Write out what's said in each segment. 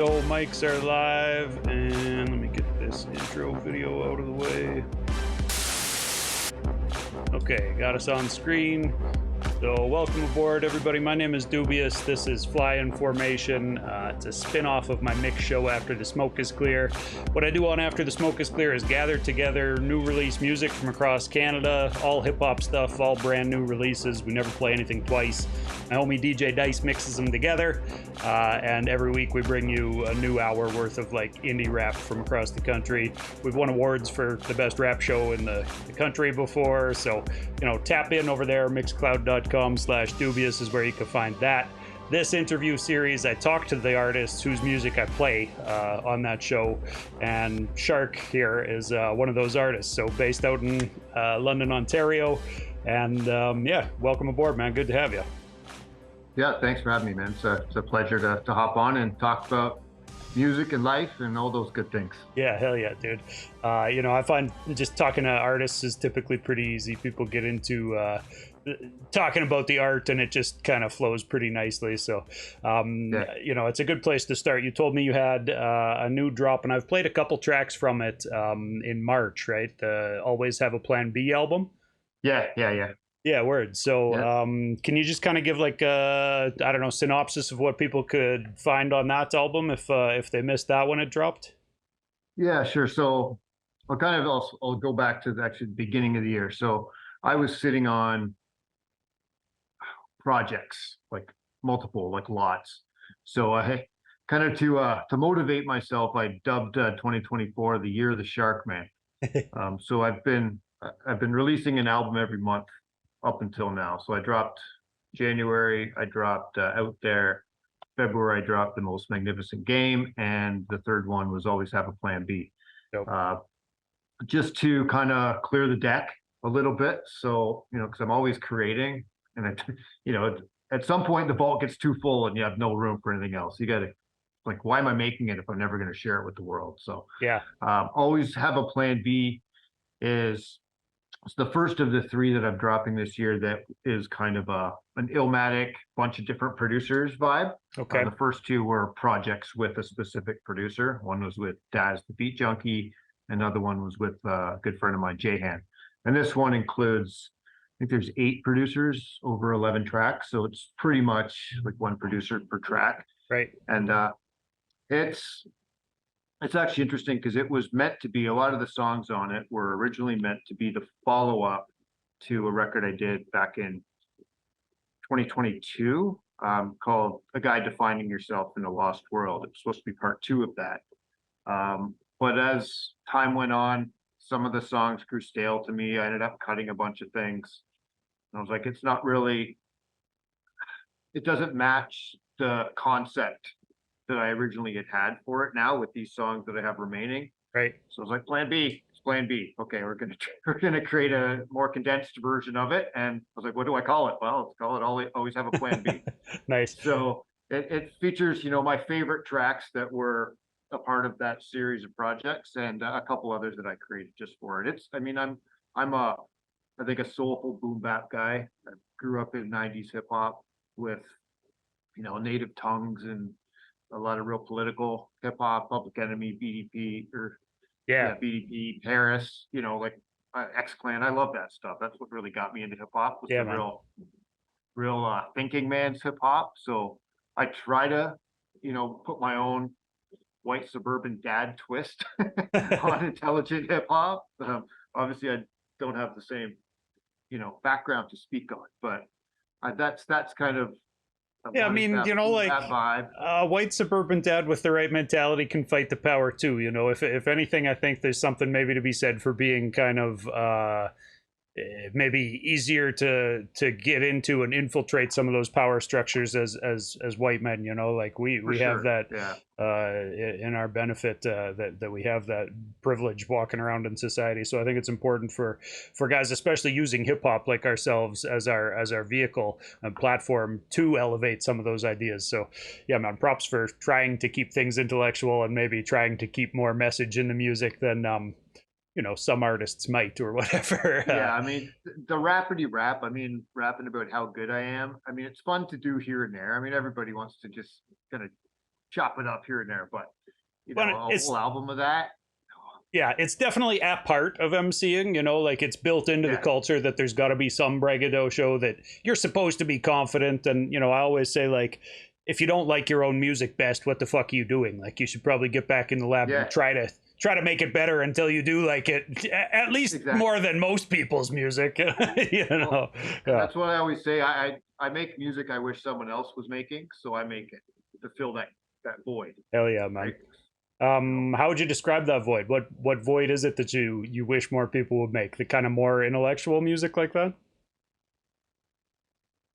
So mics are live, and let me get this intro video out of the way. Okay, got us on screen. So welcome aboard, everybody. My name is Doobyis. This is Fly in Formation. It's a spin-off of my mix show After the Smoke is Clear. What I do on After the Smoke is Clear is gather together new release music from across Canada, all hip-hop stuff, all brand new releases. We never play anything twice. My homie DJ Dice mixes them together, and every week we bring you a new hour worth of like indie rap from across the country. We've won awards for the best rap show in the country before, so tap in over there. Mixcloud.com/Doobyis is where you can find that. This interview series, I talk to the artists whose music I play on that show, and Shark here is one of those artists, so based out in London, Ontario, and yeah, welcome aboard, man. Good to have you. Yeah, thanks for having me, man. It's a pleasure to hop on and talk about music and life and all those good things. Yeah, hell yeah, dude. I find just talking to artists is typically pretty easy. People get into talking about the art and it just kind of flows pretty nicely. So, it's a good place to start. You told me you had a new drop, and I've played a couple tracks from it in March, right? The Always Have a Plan B album. Yeah, word. So, can you just kind of give like a, I don't know, synopsis of what people could find on that album if they missed that when it dropped? Yeah, sure. So I'll go back to the beginning of the year. So I was sitting on projects, like multiple, like lots. So I kind of to motivate myself, I dubbed 2024 the year of the Shark, man. So I've been releasing an album every month up until now. So I dropped January, I dropped Out There. February, I dropped The Most Magnificent Game, and the third one was Always Have a Plan B. Yep. Just to kind of clear the deck a little bit. So, because I'm always creating, and at some point the vault gets too full and you have no room for anything else. You got to, like, why am I making it if I'm never going to share it with the world? So yeah, Always Have a Plan B is it's the first of the three that I'm dropping this year that is kind of an Illmatic, bunch of different producers vibe. Okay. The first two were projects with a specific producer. One was with Daz the Beat Junkie. Another one was with a good friend of mine, Jahan. And this one includes, I think there's 8 producers over 11 tracks. So it's pretty much like one producer per track. Right. And it's actually interesting because it was meant to be, a lot of the songs on it were originally meant to be the follow-up to a record I did back in 2022 called A Guide to Finding Yourself in a Lost World. It was supposed to be part 2 of that. But as time went on, some of the songs grew stale to me. I ended up cutting a bunch of things. And I was like, it doesn't match the concept that I originally had for it now with these songs that I have remaining. Right. So I was like, Plan B, it's Plan B. Okay, we're gonna create a more condensed version of it. And I was like, what do I call it? Well, let's call it Always Have a Plan B. Nice. So it features, my favorite tracks that were a part of that series of projects, and a couple others that I created just for it. I'm I think a soulful boom bap guy. I grew up in 90s hip hop with, native tongues and a lot of real political hip hop, Public Enemy, BDP, BDP, Paris, X Clan. I love that stuff. That's what really got me into hip hop. Was the real thinking man's hip hop. So I try to, put my own white suburban dad twist on intelligent hip hop. Obviously, I don't have the same, background to speak on, but that's kind of. Yeah, I mean, that vibe. White suburban dad with the right mentality can fight the power too. If anything, I think there's something maybe to be said for being kind of maybe easier to get into and infiltrate some of those power structures as white men. Like we have that in our benefit that we have that privilege walking around in society. So I think it's important for guys, especially using hip hop like ourselves as our vehicle and platform to elevate some of those ideas. So yeah, man, props for trying to keep things intellectual and maybe trying to keep more message in the music than some artists might or whatever. Yeah, I mean, the rappity rap, rapping about how good I am. It's fun to do here and there. Everybody wants to just kind of chop it up here and there, but you But know, a whole album of that. yeah, it's definitely a part of emceeing, you know, like it's built into the Yeah. culture that there's got to be some braggadocio, that you're supposed to be confident. And, you know, I always say, like, if you don't like your own music best, what the fuck are you doing? Like, you should probably get back in the lab Yeah. and try to make it better until you do like it, at least Exactly. more than most people's music. You know, Well, yeah. That's what I always say. I make music I wish someone else was making, so I make it to fill that void. Hell yeah, man. Right? How would you describe that void? What void is it that you wish more people would make? The kind of more intellectual music like that?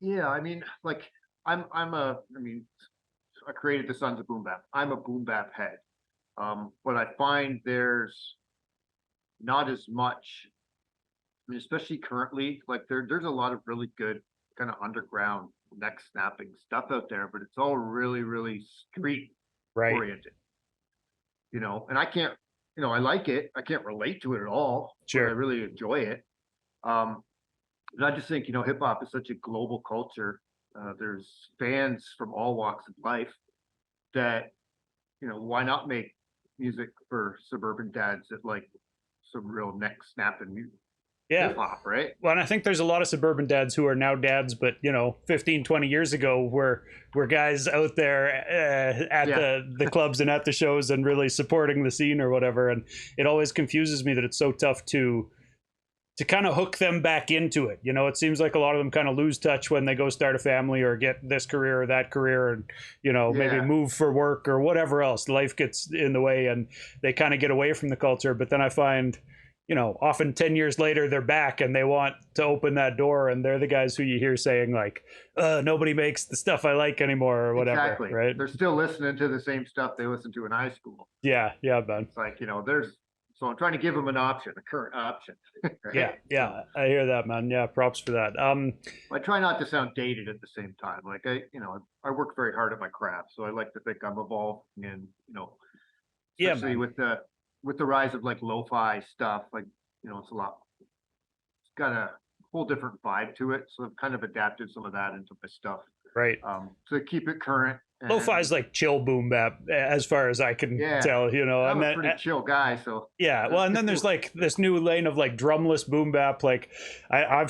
Yeah, I mean, like I mean, I created the Sons of Boom Bap. I'm a boom bap head. But I find there's not as much, I mean, especially currently, like there's a lot of really good kind of underground neck snapping stuff out there, but it's all really, really street Right. oriented. You know, and I can't, you know, I like it. I can't relate to it at all. But Sure. I really enjoy it. And I just think, you know, hip hop is such a global culture. There's fans from all walks of life that, you know, why not make music for suburban dads that like some real neck snapping music? Yeah. Hip hop, right? Well, and I think there's a lot of suburban dads who are now dads, but, you know, 15, 20 years ago were guys out there at the clubs and at the shows and really supporting the scene or whatever. And it always confuses me that it's so tough to kind of hook them back into it. You know, it seems like a lot of them kind of lose touch when they go start a family or get this career or that career, and, you know, maybe move for work or whatever else. Life gets in the way and they kind of get away from the culture. But then I find, you know, often 10 years later, they're back and they want to open that door, and they're the guys who you hear saying like, nobody makes the stuff I like anymore or whatever. Exactly. Right. They're still listening to the same stuff they listened to in high school. Yeah. Yeah, Ben. It's like, you know, so I'm trying to give them an option, a current option. Right? Yeah. I hear that, man. Yeah. Props for that. I try not to sound dated at the same time. Like I work very hard at my craft, so I like to think I'm evolving, and, you know, especially with the rise of like lo-fi stuff, like, you know, it's got a whole different vibe to it. So I've kind of adapted some of that into my stuff. Right. To keep it current. Lo-fi is like chill boom bap, as far as I can tell, you know. I'm a pretty chill guy, so yeah. Well, and then there's like this new lane of like drumless boom bap. Like I've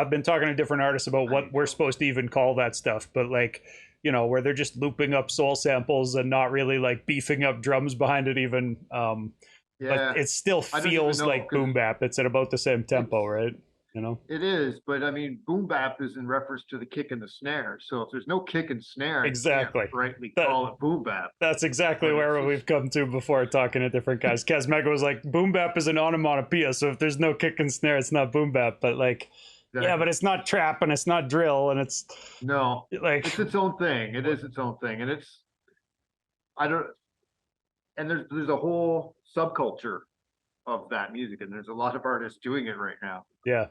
been talking to different artists about what we're supposed to even call that stuff, but like, you know, where they're just looping up soul samples and not really like beefing up drums behind it even. But it still feels like boom bap. It's at about the same tempo, right? You know, it is, but I mean, boom bap is in reference to the kick and the snare. So if there's no kick and snare, exactly, you can't rightly call it boom bap. That's exactly where we've come to before talking to different guys. Kaz Mega was like, boom bap is an onomatopoeia, so if there's no kick and snare, it's not boom bap. But like, yeah, but it's not trap and it's not drill, and it's like it's its own thing. It is its own thing, and there's a whole subculture of that music, and there's a lot of artists doing it right now. Yeah.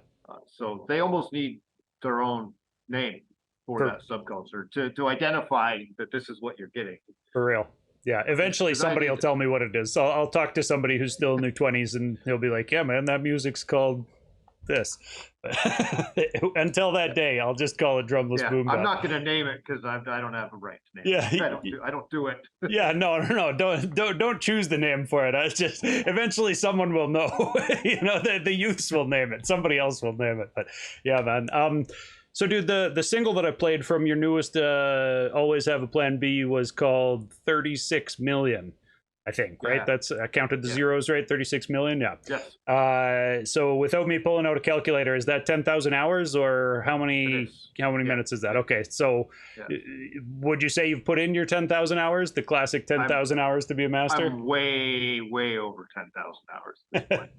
So they almost need their own name for that subculture to identify that this is what you're getting. For real. Yeah. Eventually somebody will tell me what it is. So I'll talk to somebody who's still in their 20s and he'll be like, yeah, man, that music's called this. Until that day, I'll just call it drumless boom bap. I'm not going to name it because I don't have a right to name it. I don't do it. Yeah, no, don't choose the name for it. I just eventually someone will know. You know, the youths will name it. Somebody else will name it. But yeah, man. So, dude, the single that I played from your newest "Always Have a Plan B" was called 36 Million. I think, right? That's I counted the zeros, right? 36 million. Yeah. Yes. So without me pulling out a calculator, is that 10,000 hours or how many minutes is that? Okay. So would you say you've put in your 10,000 hours, the classic 10,000 hours to be a master? I'm way over 10,000 hours at this point.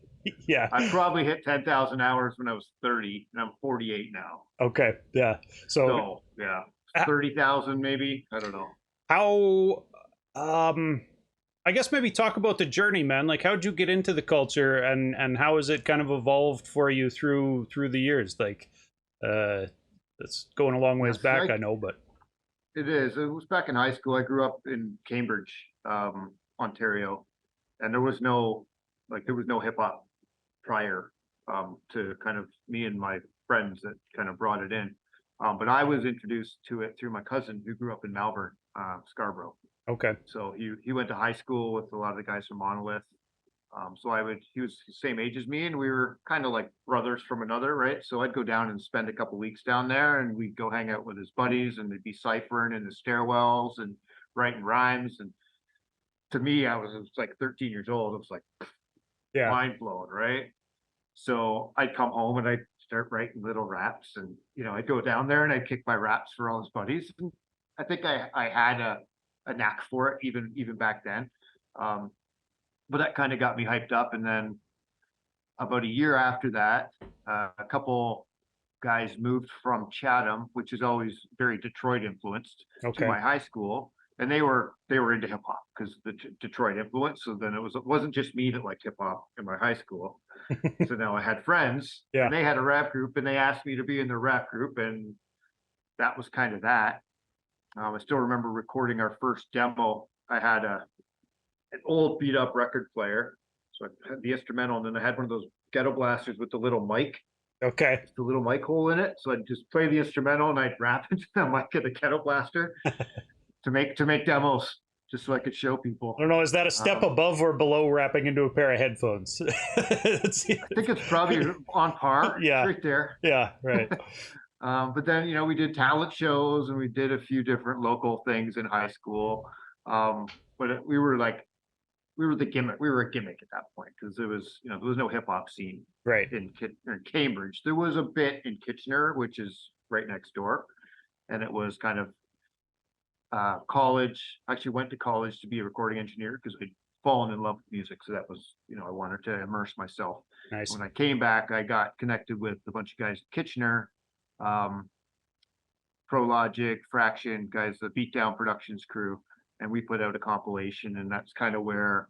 Yeah. I probably hit 10,000 hours when I was 30 and I'm 48 now. Okay. Yeah. So yeah, 30,000 maybe. I don't know. How, I guess maybe talk about the journey, man. Like, how'd you get into the culture, and how has it kind of evolved for you through the years? Like, it's going a long ways back, I know, but it is. It was back in high school. I grew up in Cambridge, Ontario, and there was no hip hop prior to kind of me and my friends that kind of brought it in. But I was introduced to it through my cousin who grew up in Malvern, Scarborough. Okay. So he went to high school with a lot of the guys from Monolith. So he was the same age as me, and we were kind of like brothers from another, right? So I'd go down and spend a couple weeks down there, and we'd go hang out with his buddies, and they'd be ciphering in the stairwells and writing rhymes. And to me, I was like 13 years old. It was like Yeah. mind blowing, right? So I'd come home and I'd start writing little raps, and I'd go down there and I'd kick my raps for all his buddies. And I think I had a knack for it even back then. Um, but that kind of got me hyped up. And then about a year after that, a couple guys moved from Chatham, which is always very Detroit influenced, to Okay. my high school, and they were into hip hop because the Detroit influence. So then it wasn't just me that liked hip hop in my high school. So now I had friends, Yeah. and they had a rap group, and they asked me to be in their rap group, and that was kind of that. I still remember recording our first demo. I had an old beat up record player, so I had the instrumental, and then I had one of those ghetto blasters with the little mic. Okay. The little mic hole in it. So I'd just play the instrumental and I'd rap into the mic of the ghetto blaster to make demos, just so I could show people. I don't know. Is that a step above or below rapping into a pair of headphones? I think it's probably on par. Yeah. Right there. Yeah. Right. But then, we did talent shows and we did a few different local things in high school. But we were the gimmick. We were a gimmick at that point because there was no hip hop scene Right. in Cambridge. There was a bit in Kitchener, which is right next door, and it was kind of college. I actually went to college to be a recording engineer because I'd fallen in love with music. So that was, I wanted to immerse myself. Nice. When I came back, I got connected with a bunch of guys in Kitchener, Pro Logic, Fraction guys, the Beatdown Productions crew, and we put out a compilation, and that's kind of where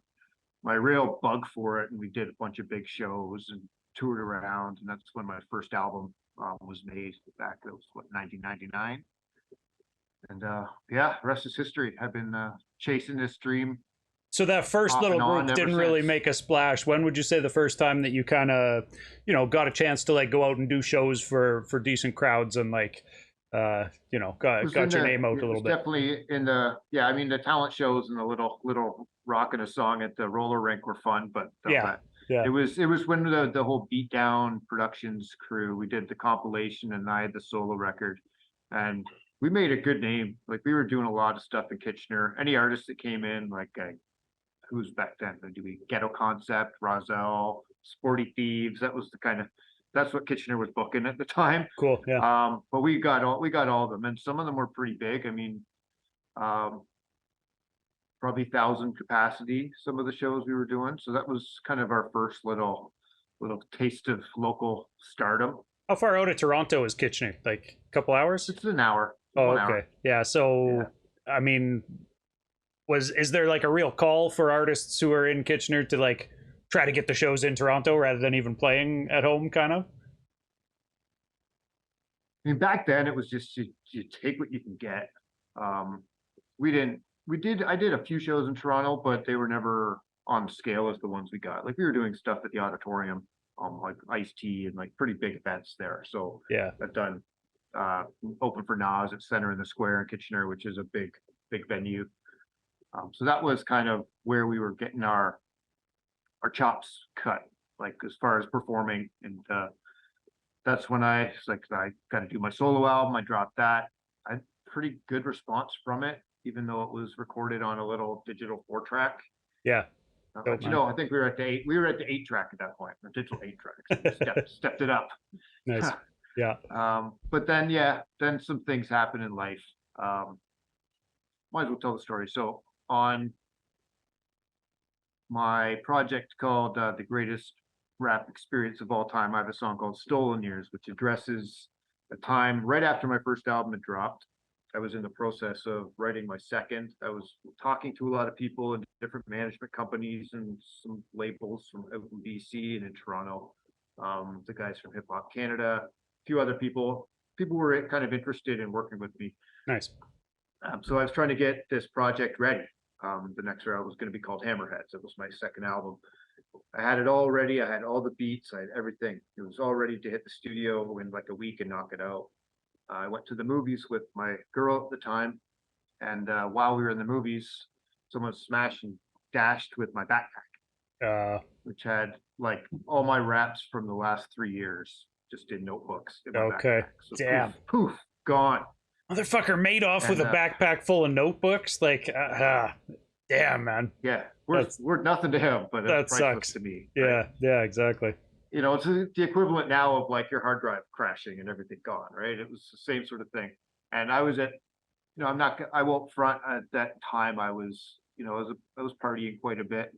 my real bug for it. And we did a bunch of big shows and toured around, and that's when my first album was made back. It was 1999, and yeah, the rest is history. I've been chasing this dream. So that first little group didn't really make a splash. When would you say the first time that you kind of, got a chance to like go out and do shows for decent crowds and like, got your name out a little bit? Definitely in the talent shows and the little rock and a song at the roller rink were fun, but yeah. It was when the whole Beatdown Productions crew, we did the compilation and I had the solo record, and we made a good name. Like we were doing a lot of stuff in Kitchener. Any artist that came in, like who's back then? Do we Ghetto Concept, Rozelle, Sporty Thieves? That was that's what Kitchener was booking at the time. Cool. Yeah. But we got all of them, and some of them were pretty big. I mean, probably 1,000 capacity, some of the shows we were doing. So that was kind of our first little taste of local stardom. How far out of Toronto is Kitchener? Like a couple hours? It's an hour. Oh, okay. Hour. Yeah. So, yeah. I mean, is there like a real call for artists who are in Kitchener to like try to get the shows in Toronto rather than even playing at home, kind of? I mean, back then it was just you take what you can get. I did a few shows in Toronto, but they were never on scale as the ones we got. Like we were doing stuff at the auditorium, like Ice-T and like pretty big events there. So yeah, I've done open for Nas at Center in the Square in Kitchener, which is a big venue. So that was kind of where we were getting our chops cut, like as far as performing. And that's when I got to do my solo album. I dropped that. I had pretty good response from it, even though it was recorded on a little digital 4-track. Yeah. But I think we were at the 8-track at that point, or digital 8-track. So stepped it up. Nice. Yeah. But then some things happen in life. Might as well tell the story. So on my project called The Greatest Rap Experience of All Time, I have a song called Stolen Years, which addresses a time right after my first album had dropped. I was in the process of writing my second. I was talking to a lot of people in different management companies and some labels from out in BC and in Toronto. The guys from Hip Hop Canada, a few other people. People were kind of interested in working with me. Nice. So I was trying to get this project ready. The next album was going to be called Hammerheads. It was my second album. I had it all ready. I had all the beats. I had everything. It was all ready to hit the studio in like a week and knock it out. I went to the movies with my girl at the time, And while we were in the movies, someone smashed and dashed with my backpack, which had like all my raps from the last 3 years just in notebooks in my Okay. backpack. So Damn. poof, gone. Motherfucker made off with a backpack full of notebooks. Like, damn, man. Yeah, we're nothing to him, but that it's priceless sucks to me. Yeah, right? yeah, exactly. You know, it's the equivalent now of like your hard drive crashing and everything gone, right? It was the same sort of thing. And I was at, you know, I won't front at that time. I was, you know, I was partying quite a bit,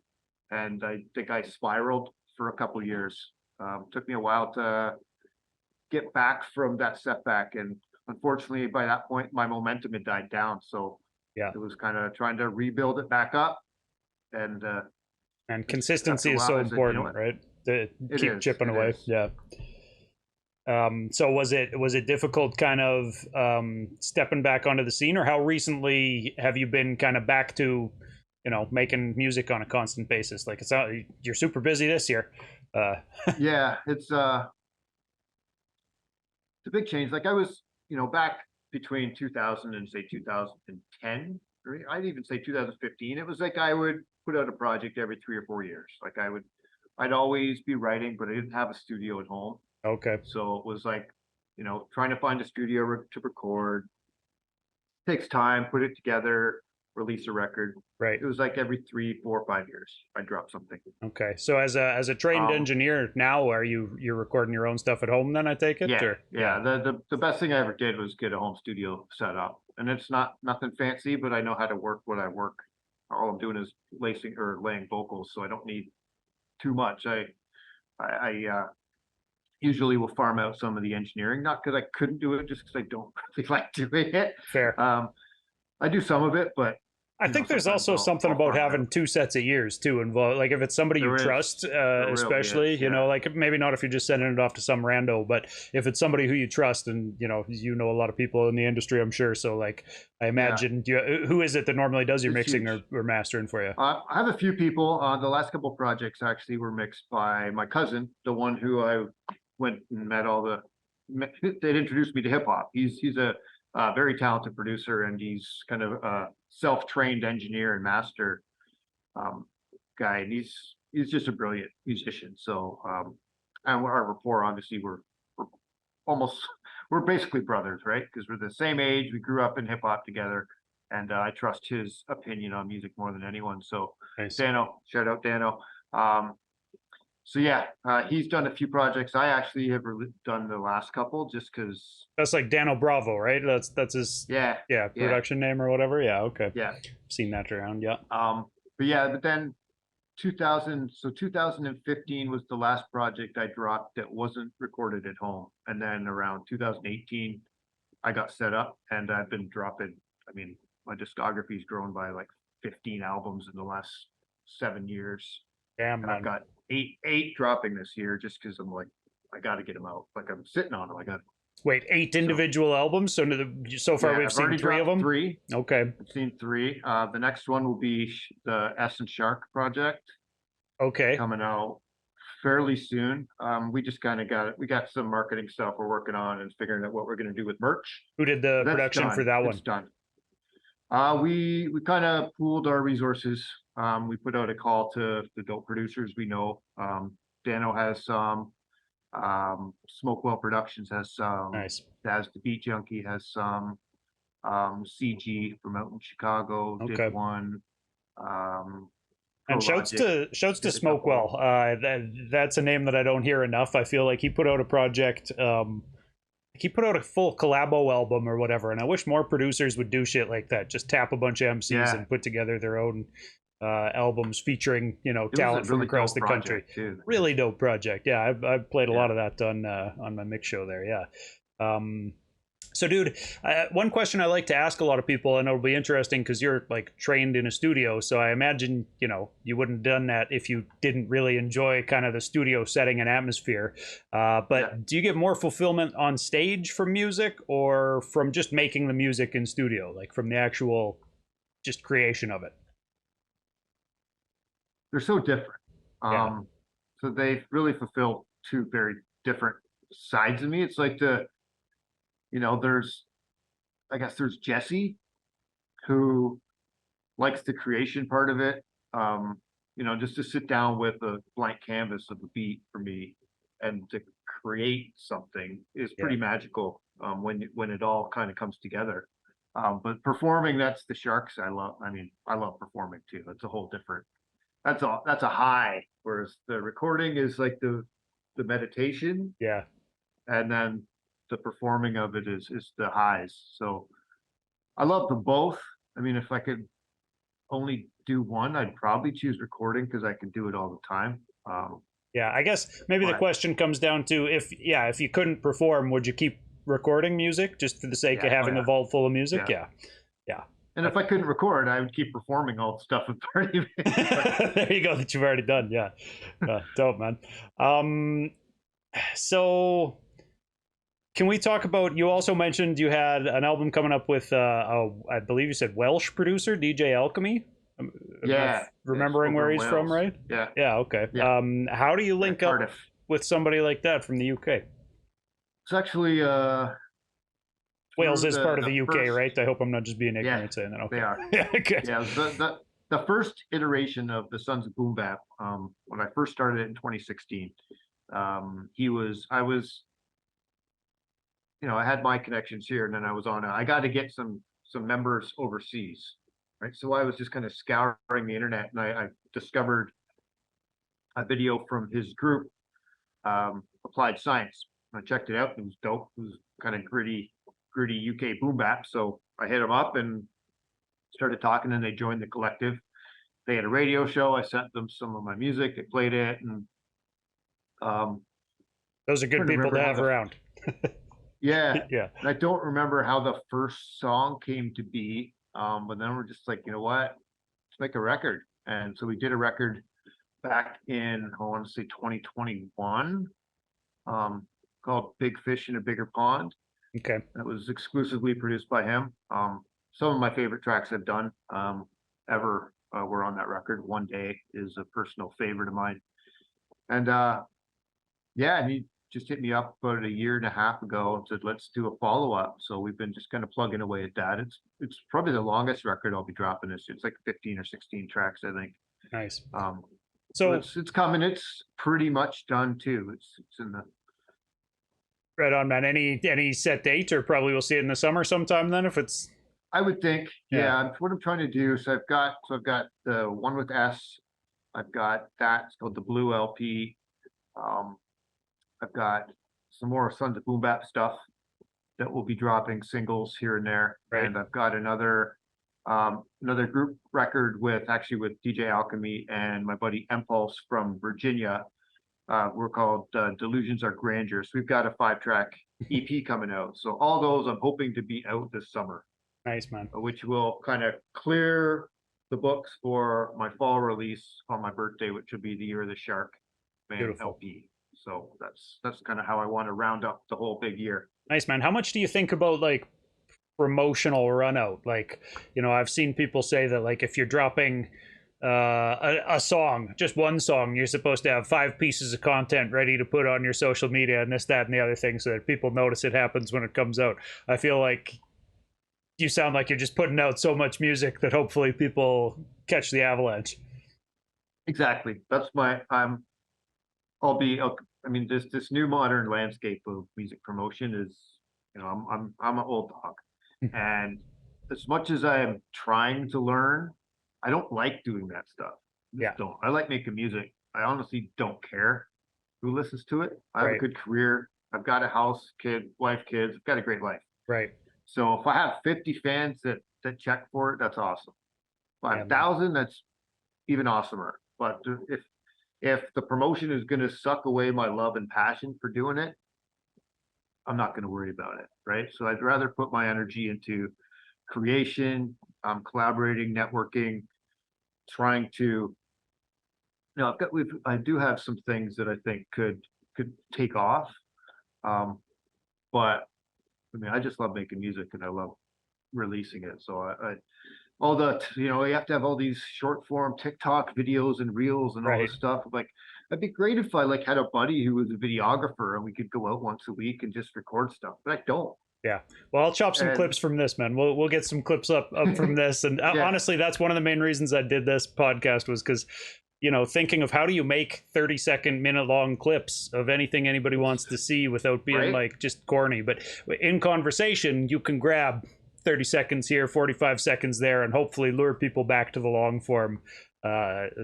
and I think I spiraled for a couple of years. Took me a while to get back from that setback, and unfortunately, by that point, my momentum had died down. So yeah, it was kind of trying to rebuild it back up, and consistency is so important, right? To keep chipping away. Yeah. So was it difficult kind of stepping back onto the scene, or how recently have you been kind of back to, you know, making music on a constant basis? Like, it's not, you're super busy this year. Yeah, it's a big change. Like I was, you know, back between 2000 and say 2010, or I'd even say 2015. It was like I would put out a project every 3 or 4 years. Like I'd always be writing, but I didn't have a studio at home. Okay. So it was like, you know, trying to find a studio to record takes time, put it together, release a record. Right. It was like every 3, 4, 5 years I dropped something. Okay. So as a trained engineer now, you're recording your own stuff at home then, I take it? Yeah. Or? Yeah. The best thing I ever did was get a home studio set up. And it's nothing fancy, but I know how to work what I work. All I'm doing is laying vocals, so I don't need too much. I usually will farm out some of the engineering, not because I couldn't do it, just because I don't really like doing it. Fair. I do some of it, but I think there's also something about having 2 sets of ears too involved. Like if it's somebody you trust, especially, you know, like maybe not if you're just sending it off to some rando, but if it's somebody who you trust, and you know a lot of people in the industry, I'm sure. So like, I imagine, who is it that normally does your mixing or mastering for you? I have a few people. The last couple of projects actually were mixed by my cousin, the one who I went and met they'd introduced me to hip hop. He's a very talented producer, and he's kind of a self-trained engineer and master guy. And he's just a brilliant musician. So, and our rapport, obviously, we're basically brothers, right? Because we're the same age. We grew up in hip hop together, and I trust his opinion on music more than anyone. So, nice. Dano, shout out Dano. So yeah, he's done a few projects. I actually have done the last couple just because. That's like Dano Bravo, right? That's his production name or whatever. Yeah, okay. Yeah, seen that around. Yeah. But then 2015 was the last project I dropped that wasn't recorded at home, and then around 2018, I got set up, and I've been dropping. I mean, my discography's grown by like 15 albums in the last 7 years. Damn, man. I've got eight dropping this year just because I'm like, I got to get them out. Like I'm sitting on them. I got. Wait, 8 individual albums? So far we've seen 3 of them? 3. Okay. I've seen 3. The next one will be the S and Shark project. Okay. Coming out fairly soon. We just kind of we got some marketing stuff we're working on and figuring out what we're going to do with merch. Who did the production for that one? It's done. We kind of pooled our resources. We put out a call to the dope producers we know. Dano has some. Smokewell Productions has some. Nice. Daz the Beat Junkie has some. CG from out in Chicago did one. And shouts to Smokewell. That's a name that I don't hear enough. I feel like he put out a project. He put out a full collabo album or whatever, and I wish more producers would do shit like that. Just tap a bunch of MCs and put together their own albums featuring, talent from across the country. Too. Really dope project. Yeah, I've played a lot of that on my mix show there. Yeah. So, dude, one question I like to ask a lot of people, and it'll be interesting because you're like trained in a studio, so I imagine you wouldn't have done that if you didn't really enjoy kind of the studio setting and atmosphere. But do you get more fulfillment on stage from music or from just making the music in studio, like from the actual just creation of it? They're so different. So they really fulfill 2 very different sides of me. It's like there's Jesse, who likes the creation part of it. You know, just to sit down with a blank canvas of a beat for me and to create something is pretty magical when it all kind of comes together. But performing, that's the sharks I love. I mean, I love performing too. It's a whole different, that's a high, whereas the recording is like the meditation, Yeah. and then the performing of it is the highs. So I love them both. I mean, if I could only do one, I'd probably choose recording because I can do it all the time. Yeah, I guess maybe the But question comes down to if you couldn't perform, would you keep recording music just for the sake of yeah, oh having a yeah, vault full of music? yeah. Yeah. And if I couldn't record, I would keep performing all the stuff with Party Man. There you go, that you've already done. Yeah. Dope, man. So can we talk about, you also mentioned you had an album coming up with I believe you said Welsh producer DJ Alchemy. Yeah, remembering where he's from, right? Yeah. Yeah, okay. Yeah. How do you link up Cardiff. with somebody like that from the UK? It's actually Wales is part of the UK, first, right? I hope I'm not just being ignorant saying that. Okay. they are. Yeah, okay. Yeah, the first iteration of the Sons of Boom Bap, when I first started it in 2016, I was, you know, I had my connections here, and then I was on. I got to get some members overseas, right? So I was just kind of scouring the internet, and I discovered a video from his group, Applied Science. I checked it out. It was dope. It was kind of gritty UK boom bap. So I hit them up and started talking, and they joined the collective. They had a radio show. I sent them some of my music. They played it, and those are good people to have around. Yeah. Yeah. And I don't remember how the first song came to be, but then we're just like, you know what? Let's make a record. And so we did a record back in, I want to say 2021, called Big Fish in a Bigger Pond. Okay. That was exclusively produced by him. Some of my favorite tracks I've done ever were on that record. One Day is a personal favorite of mine. And yeah, and he just hit me up about a year and a half ago and said, let's do a follow-up. So we've been just kind of plugging away at that. It's probably the longest record I'll be dropping this. It's like 15 or 16 tracks, I think. Nice. So it's coming. It's pretty much done too. It's in the right on, man. Any set date, or probably we'll see it in the summer sometime then if it's. I would think, yeah. What I'm trying to do. So I've got the one with S. I've got that. It's called the Blue LP. I've got some more Sons of Boom Bap stuff that will be dropping singles here and there, right. And I've got another group record with DJ Alchemy and my buddy Impulse from Virginia. We're called Delusions Are Grandeur. So we've got a 5-track EP coming out. So all those I'm hoping to be out this summer. Nice, man. Which will kind of clear the books for my fall release on my birthday, which will be the Year of the Shark Man LP. So that's kind of how I want to round up the whole big year. Nice, man. How much do you think about like promotional run out? Like, you know, I've seen people say that like if you're dropping a song, just one song, you're supposed to have 5 pieces of content ready to put on your social media and this, that, and the other thing so that people notice it happens when it comes out. I feel like you sound like you're just putting out so much music that hopefully people catch the avalanche. Exactly. That's I mean, this new modern landscape of music promotion is, you know, I'm an old dog, and as much as I am trying to learn, I don't like doing that stuff. Don't. I like making music. I honestly don't care who listens to it. I have a good career. I've got a house, wife, kids. I've got a great life. Right. So if I have 50 fans that check for it, that's awesome. 5,000, that's even awesomer. But if the promotion is going to suck away my love and passion for doing it, I'm not going to worry about it, right? So I'd rather put my energy into creation, collaborating, networking, trying to, you know, I do have some things that I think could take off, but I mean, I just love making music and I love releasing it. So all the, you know, you have to have all these short form TikTok videos and reels and all this stuff. Like, it'd be great if I like had a buddy who was a videographer and we could go out once a week and just record stuff, but I don't. Yeah. Well, I'll chop some And clips from this, man. We'll get some clips up from this. And yeah, honestly, that's one of the main reasons I did this podcast was because, thinking of how do you make 30-second, minute-long clips of anything anybody wants to see without being right? like just corny. But in conversation, you can grab 30 seconds here, 45 seconds there, and hopefully lure people back to the long form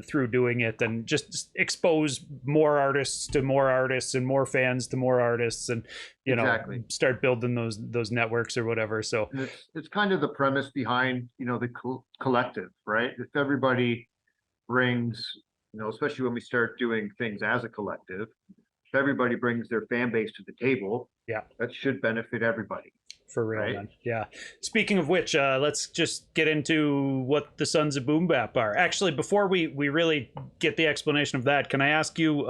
through doing it, and just expose more artists to more artists and more fans to more artists, and Exactly. start building those networks or whatever. So And it's kind of the premise behind, the collective, right? If everybody brings, especially when we start doing things as a collective, if everybody brings their fan base to the table, yeah, that should benefit everybody, for real, right? man. Yeah. Speaking of which, let's just get into what the Sons of Boom Bap are. Actually, before we really get the explanation of that, can I ask you,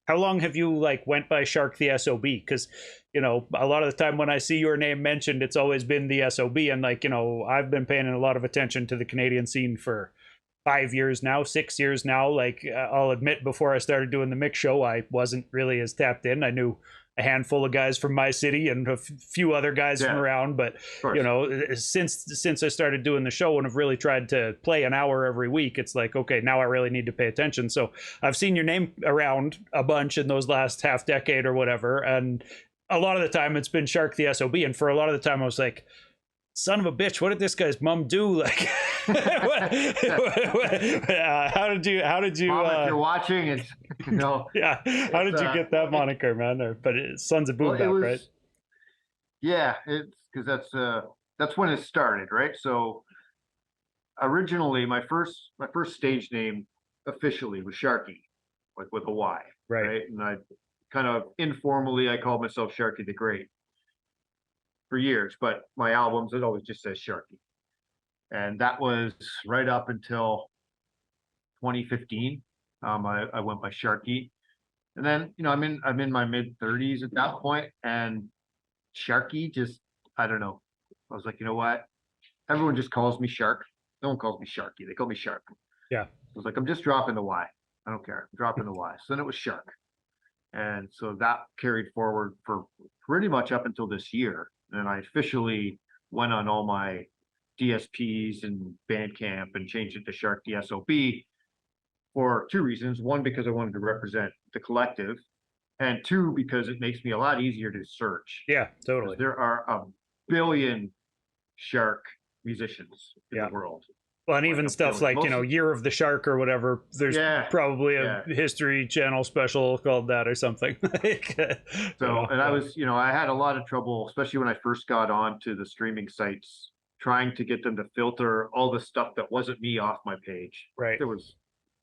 how long have you went by Shark the SOB? Because a lot of the time when I see your name mentioned, it's always been the SOB, and I've been paying a lot of attention to the Canadian scene for 5 years now, 6 years now. I'll admit, before I started doing the mix show, I wasn't really as tapped in. I knew a handful of guys from my city and a few other guys from around, but since I started doing the show and have really tried to play an hour every week, it's like, okay, now I really need to pay attention. So I've seen your name around a bunch in those last half decade or whatever, and a lot of the time it's been Shark the SOB, and for a lot of the time I was like, son of a bitch, what did this guy's mom do? How did you Mom, if you're watching, it's yeah, how did you get that moniker, man? But it's Sons of Boom Bap, right? Yeah, it's because that's when it started, right? So originally my first stage name officially was Sharky, like with a Y, right? And I kind of informally I called myself Sharky the Great for years, but my albums, it always just says Sharky. And that was right up until 2015. I went by Sharky. And then, I'm in my mid 30s at that point, and Sharky just, I don't know. I was like, you know what? Everyone just calls me Shark. No one calls me Sharky. They call me Shark. Yeah. I was like, I'm just dropping the Y. I don't care. I'm dropping the Y. So then it was Shark. And so that carried forward for pretty much up until this year. And I officially went on all my DSPs and Bandcamp and changed it to Shark the SOB for two reasons. One, because I wanted to represent the collective, and two, because it makes me a lot easier to search. Yeah, totally. There are a billion Shark musicians in the world. Well, and even stuff like, Year of the Shark or whatever, there's probably a History Channel special called that or something. I was, I had a lot of trouble, especially when I first got onto the streaming sites, trying to get them to filter all the stuff that wasn't me off my page. Right. There was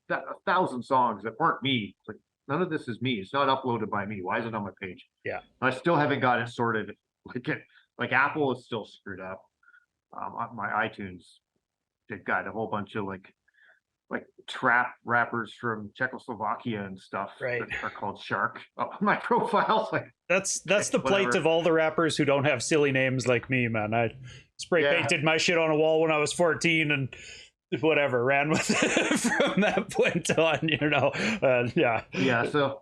1,000 songs that weren't me. It's like, none of this is me. It's not uploaded by me. Why is it on my page? Yeah. I still haven't got it sorted. Like Apple is still screwed up. My iTunes, they've got a whole bunch of like trap rappers from Czechoslovakia and stuff that are called Shark up on my profiles. Like that's the plight of all the rappers who don't have silly names like me, man. I spray painted my shit on a wall when I was 14 and whatever, ran with it from that point on, Yeah, so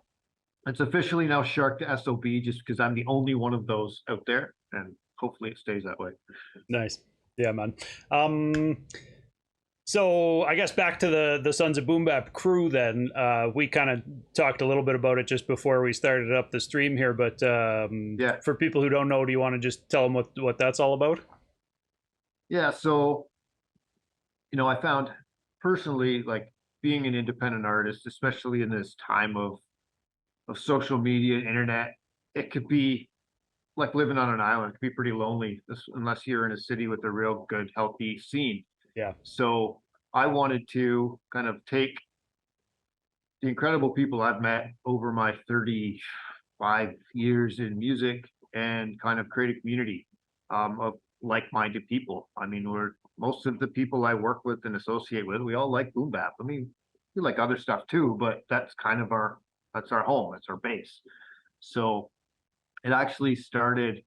it's officially now Shark the SOB just because I'm the only one of those out there, and hopefully it stays that way. Nice. Yeah, man. So I guess back to the Sons of Boom Bap crew then. We kind of talked a little bit about it just before we started up the stream here, but for people who don't know, do you want to just tell them what that's all about? Yeah, so I found personally, like, being an independent artist, especially in this time of social media, internet, it could be like living on an island. It could be pretty lonely unless you're in a city with a real good, healthy scene. Yeah. So I wanted to kind of take the incredible people I've met over my 35 years in music and kind of create a community of like-minded people. I mean, most of the people I work with and associate with, we all like boom bap. I mean, we like other stuff too, but that's kind of our home, that's our base. So it actually started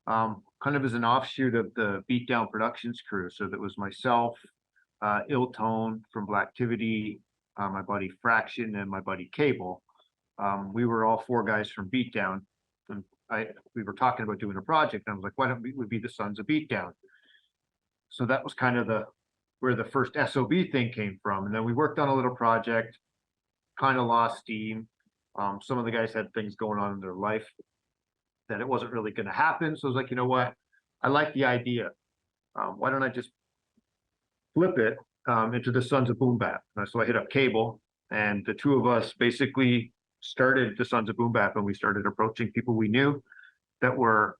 kind of as an offshoot of the Beatdown Productions crew. So that was myself, Ill Tone from Blacktivity, my buddy Fraction, and my buddy Cable. We were all four guys from Beatdown, and we were talking about doing a project, and I was like, why don't we be the Sons of Beatdown? So that was kind of where the first SOB thing came from. And then we worked on a little project, kind of lost steam. Some of the guys had things going on in their life that it wasn't really going to happen. So I was like, you know what? I like the idea. Why don't I just flip it into the Sons of Boom Bap? So I hit up Cable, and the two of us basically started the Sons of Boom Bap, and we started approaching people we knew that were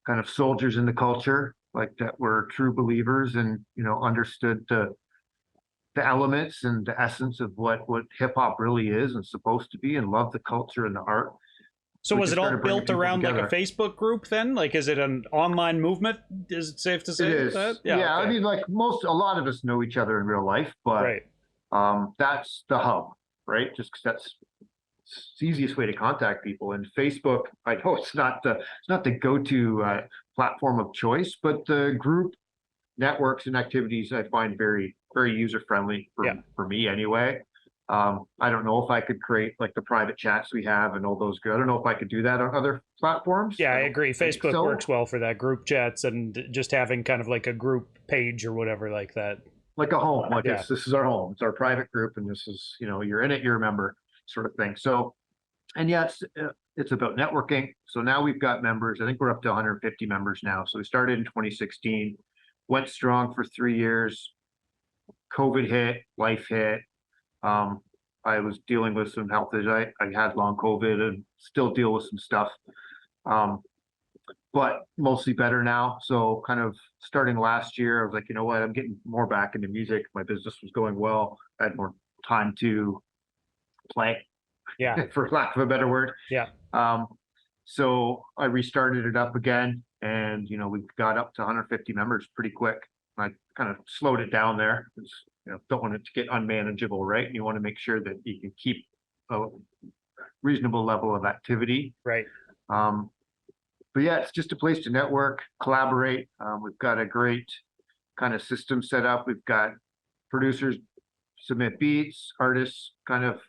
kind of soldiers in the culture, like that were true believers and, you know, understood the elements and the essence of what hip hop really is and supposed to be, and love the culture and the art. So We was just it all started bringing built people around like a together. Facebook group then? Like, is it an online movement? Is it safe to say It is. that? Yeah, I okay. mean, like a lot of us know each other in real life, but Right. that's the hub, right? Just 'cause that's the easiest way to contact people. And Facebook, I know it's not the go-to platform of choice, but the group networks and activities I find very, very user-friendly for me anyway. I don't know if I could create like the private chats we have and all those good. I don't know if I could do that on other platforms. Yeah, I agree. Facebook so. works well for that, group chats and just having kind of like a group page or whatever like that. Like a home, like Yeah. this is our home. It's our private group, and this is, you know, you're in it, you're a member, sort of thing. So, and yeah, it's about networking. So now we've got members. I think we're up to 150 members now. So we started in 2016, went strong for 3 years. COVID hit, life hit. I was dealing with some health issues. I had long COVID and still deal with some stuff. But mostly better now. So kind of starting last year, I was like, you know what, I'm getting more back into music. My business was going well. I had more time to play, Yeah. for lack of a better word. Yeah. So I restarted it up again, and, you know, we got up to 150 members pretty quick. I kind of slowed it down there because, you know, don't want it to get unmanageable, right? And you want to make sure that you can keep a reasonable level of activity. Right. But yeah, it's just a place to network, collaborate. We've got a great kind of system set up. We've got producers submit beats, artists kind of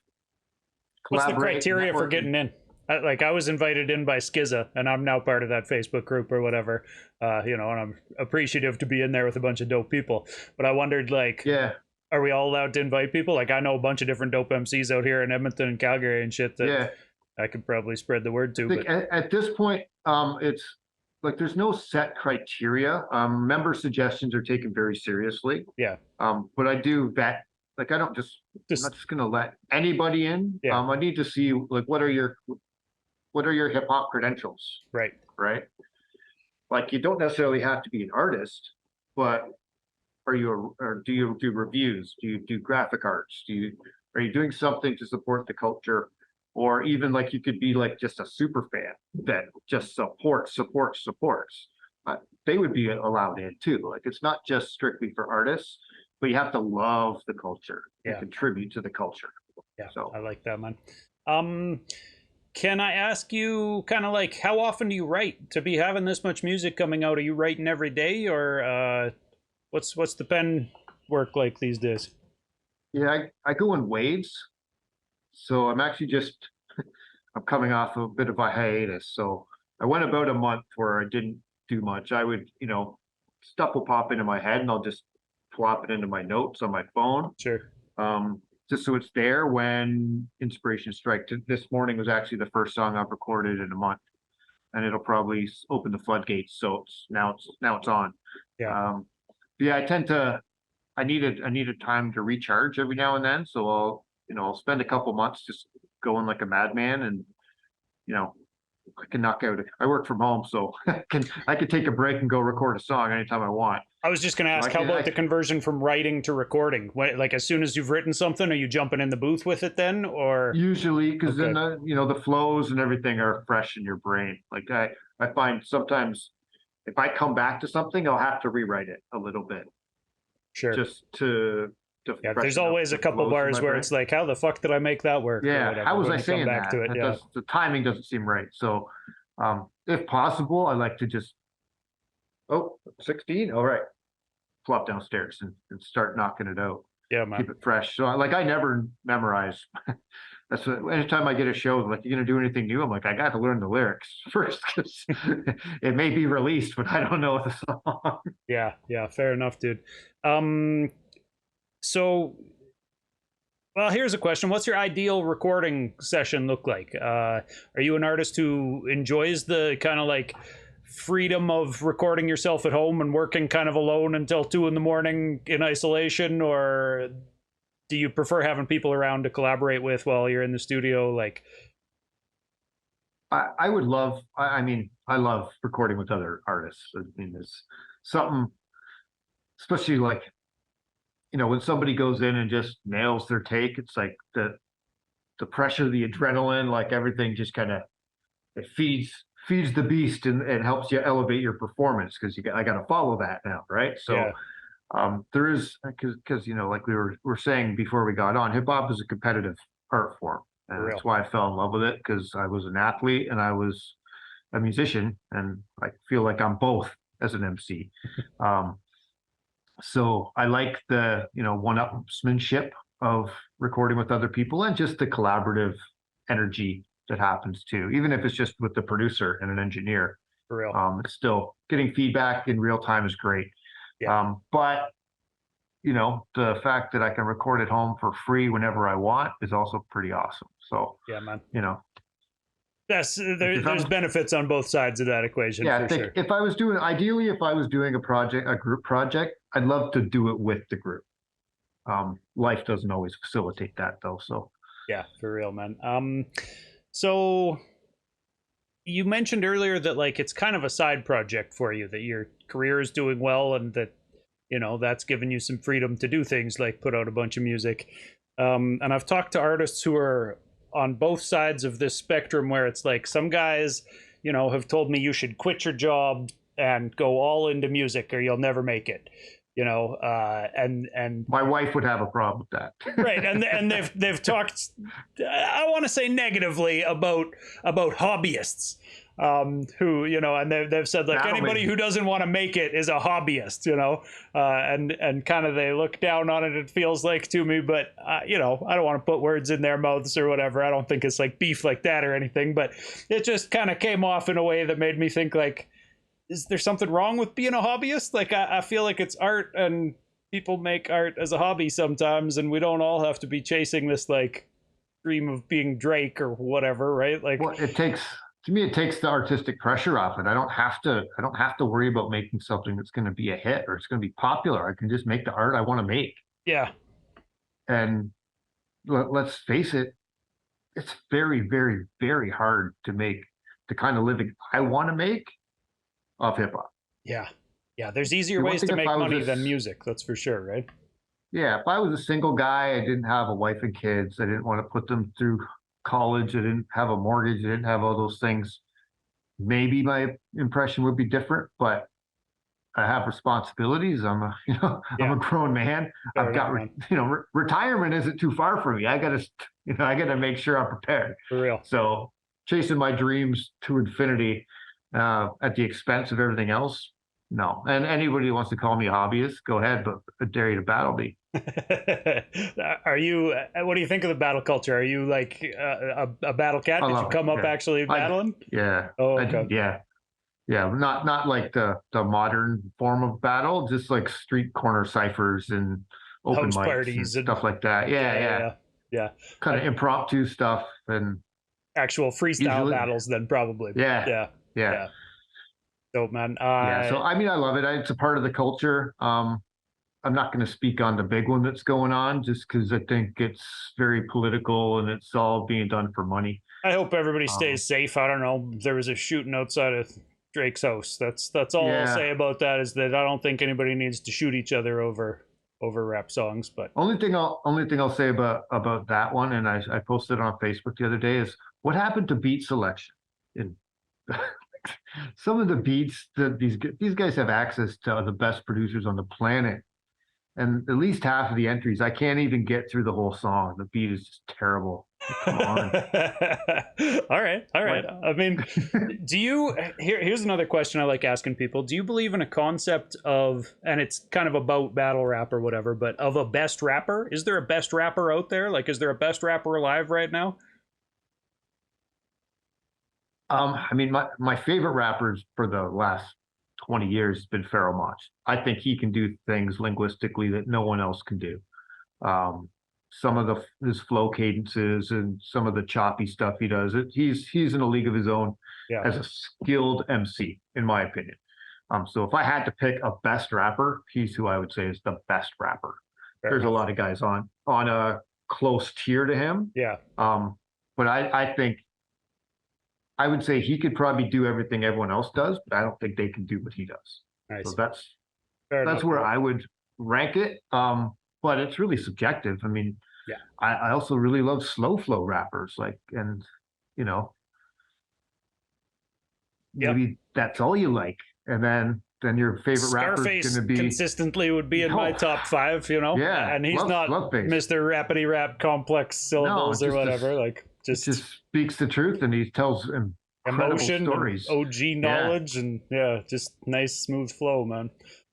What's the collaborate. criteria for getting in? Like, I was invited in by Skizza, and I'm now part of that Facebook group or whatever, you know, and I'm appreciative to be in there with a bunch of dope people. But I wondered, like, Yeah, are we all allowed to invite people? Like, I know a bunch of different dope MCs out here in Edmonton and Calgary and shit that yeah. I could probably spread the word to. I think But at this point, it's like there's no set criteria. Member suggestions are taken very seriously. yeah, But I do vet. Like, I don't I'm not just gonna let anybody in. Yeah. I need to see, like, what are your hip hop credentials, right. right? Like, you don't necessarily have to be an artist, but or do you do reviews? Do you do graphic arts? Are you doing something to support the culture? Or even, like, you could be like just a super fan that just supports. They would be allowed in too. Like, it's not just strictly for artists, but you have to love the culture and contribute to the culture. Yeah, so I like that, man. Can I ask you, kind of like, how often do you write to be having this much music coming out? Are you writing every day, or what's the pen work like these days? Yeah, I go in waves. So I'm actually I'm coming off a bit of a hiatus. So I went about a month where I didn't do much. I would, you know, stuff will pop into my head and I'll just plop it into my notes on my phone. Sure. Just so it's there when inspiration strikes. This morning was actually the first song I've recorded in a month, and it'll probably open the floodgates. So now it's on. Yeah. Yeah, I needed time to recharge every now and then. So I'll spend a couple months just going like a madman, and, you know, I can knock out. I work from home, so I can take a break and go record a song anytime I want. I was just going to ask, how about the conversion from writing to recording? Like, as soon as you've written something, are you jumping in the booth with it then, or? Usually, because then the flows and everything are fresh in your brain. Like, I find sometimes if I come back to something, I'll have to rewrite it a little bit. Sure. Just to yeah, there's always a couple bars where it's like, how the fuck did I make that work? Yeah, how was I saying that? To it, yeah. The timing doesn't seem right. So, if possible, I like to just 16, all right, flop downstairs and start knocking it out. Yeah, man. Keep it fresh. So, like, I never memorize. that's what, anytime I get a show, like, you're gonna do anything new? I'm like, I got to learn the lyrics first because it may be released, but I don't know the song. Yeah, yeah, fair enough, dude. So, well, here's a question. What's your ideal recording session look like? Are you an artist who enjoys the kind of like freedom of recording yourself at home and working kind of alone until 2 a.m. in isolation, or do you prefer having people around to collaborate with while you're in the studio? Like, I would love, I mean, I love recording with other artists. I mean, there's something, especially like, when somebody goes in and just nails their take, it's like the pressure, the adrenaline, like everything just kind of, it feeds the beast and helps you elevate your performance because I got to follow that now, right? So yeah, there is, because like we were saying before we got on, hip hop is a competitive art form, for and real. that's why I fell in love with it, because I was an athlete and I was a musician, and I feel like I'm both as an MC. So I like the one-upsmanship of recording with other people and just the collaborative energy that happens too, even if it's just with the producer and an engineer. For real. It's still getting feedback in real time is great. Yeah. But the fact that I can record at home for free whenever I want is also pretty awesome. So, Yeah, man. There's benefits on both sides of that equation. Yeah, for I think sure. if I was doing a group project, I'd love to do it with the group. Life doesn't always facilitate that though. So Yeah, for real, man. So you mentioned earlier that like it's kind of a side project for you, that your career is doing well and that that's given you some freedom to do things like put out a bunch of music. And I've talked to artists who are on both sides of this spectrum, where it's like some guys have told me you should quit your job and go all into music or you'll never make it. And my wife would have a problem with that. right, and they've talked, I want to say negatively about hobbyists, who and they've said like anybody who doesn't want to make it is a hobbyist, and kind of they look down on it. It feels like to me, but I don't want to put words in their mouths or whatever. I don't think it's like beef like that or anything, but it just kind of came off in a way that made me think like, is there something wrong with being a hobbyist? Like I feel like it's art and people make art as a hobby sometimes, and we don't all have to be chasing this like dream of being Drake or whatever, right? Like, well, it takes the artistic pressure off it. I don't have to worry about making something that's going to be a hit or it's going to be popular. I can just make the art I want to make. Yeah. And let's face it, it's very, very, very hard to make the kind of living I want to make of hip hop. Yeah. Yeah. There's easier ways to make money than music. That's for sure. Right. Yeah. If I was a single guy, I didn't have a wife and kids, I didn't want to put them through college, I didn't have a mortgage, I didn't have all those things, maybe my impression would be different, but I have responsibilities. I'm a grown man. Fair I've got, retirement isn't too far from me. I gotta make sure I'm prepared. For real. So chasing my dreams to infinity at the expense of everything else, no. And anybody who wants to call me a hobbyist, go ahead, but I dare you to battle me. Are you? What do you think of the battle culture? Are you like a battle cat? Did you come up actually battling? Yeah. Oh, okay. Yeah. Not like the modern form of battle, just like street corner ciphers and open House mics parties and stuff like that. Yeah. Kind of impromptu stuff and actual freestyle battles, then probably. Yeah. Dope, man. So I mean, I love it. It's a part of the culture. I'm not going to speak on the big one that's going on just because I think it's very political and it's all being done for money. I hope everybody stays safe. I don't know. There was a shooting outside of Drake's house. That's all I'll say about that, is that I don't think anybody needs to shoot each other over rap songs. But only thing I'll say about that one, and I posted on Facebook the other day, is what happened to beat selection. In some of the beats that these guys have access to, are the best producers on the planet. and at least half of the entries, I can't even get through the whole song. The beat is just terrible. Come on. All right. Like, I mean, do you here's another question I like asking people. Do you believe in a concept of, and it's kind of about battle rap or whatever, but of a best rapper? Is there a best rapper out there? Like, is there a best rapper alive right now? I mean, my favorite rappers for the last 20 years has been Pharoah Monch. I think he can do things linguistically that no one else can do. Um, some of his flow cadences and some of the choppy stuff he does, he's in a league of his own Yeah. as a skilled MC, in my opinion. So if I had to pick a best rapper, he's who I would say is the best rapper. Fair There's enough. a lot of guys on a close tier to him. Yeah. But I think I would say he could probably do everything everyone else does, but I don't think they can do what he does. Nice. So Fair that's enough. where I would rank it. But it's really subjective. I mean, Yeah. I also really love slow flow rappers, like, and you know, Yep. maybe that's all you like, and then your favorite rapper is Scarface going to be consistently would be in my Oh. top 5, you know? Yeah, And he's love not bass. Mr. Rappity Rap complex syllables or just whatever. Like, It just just speaks the truth, and he tells incredible emotion stories. and OG knowledge and just nice smooth flow, man.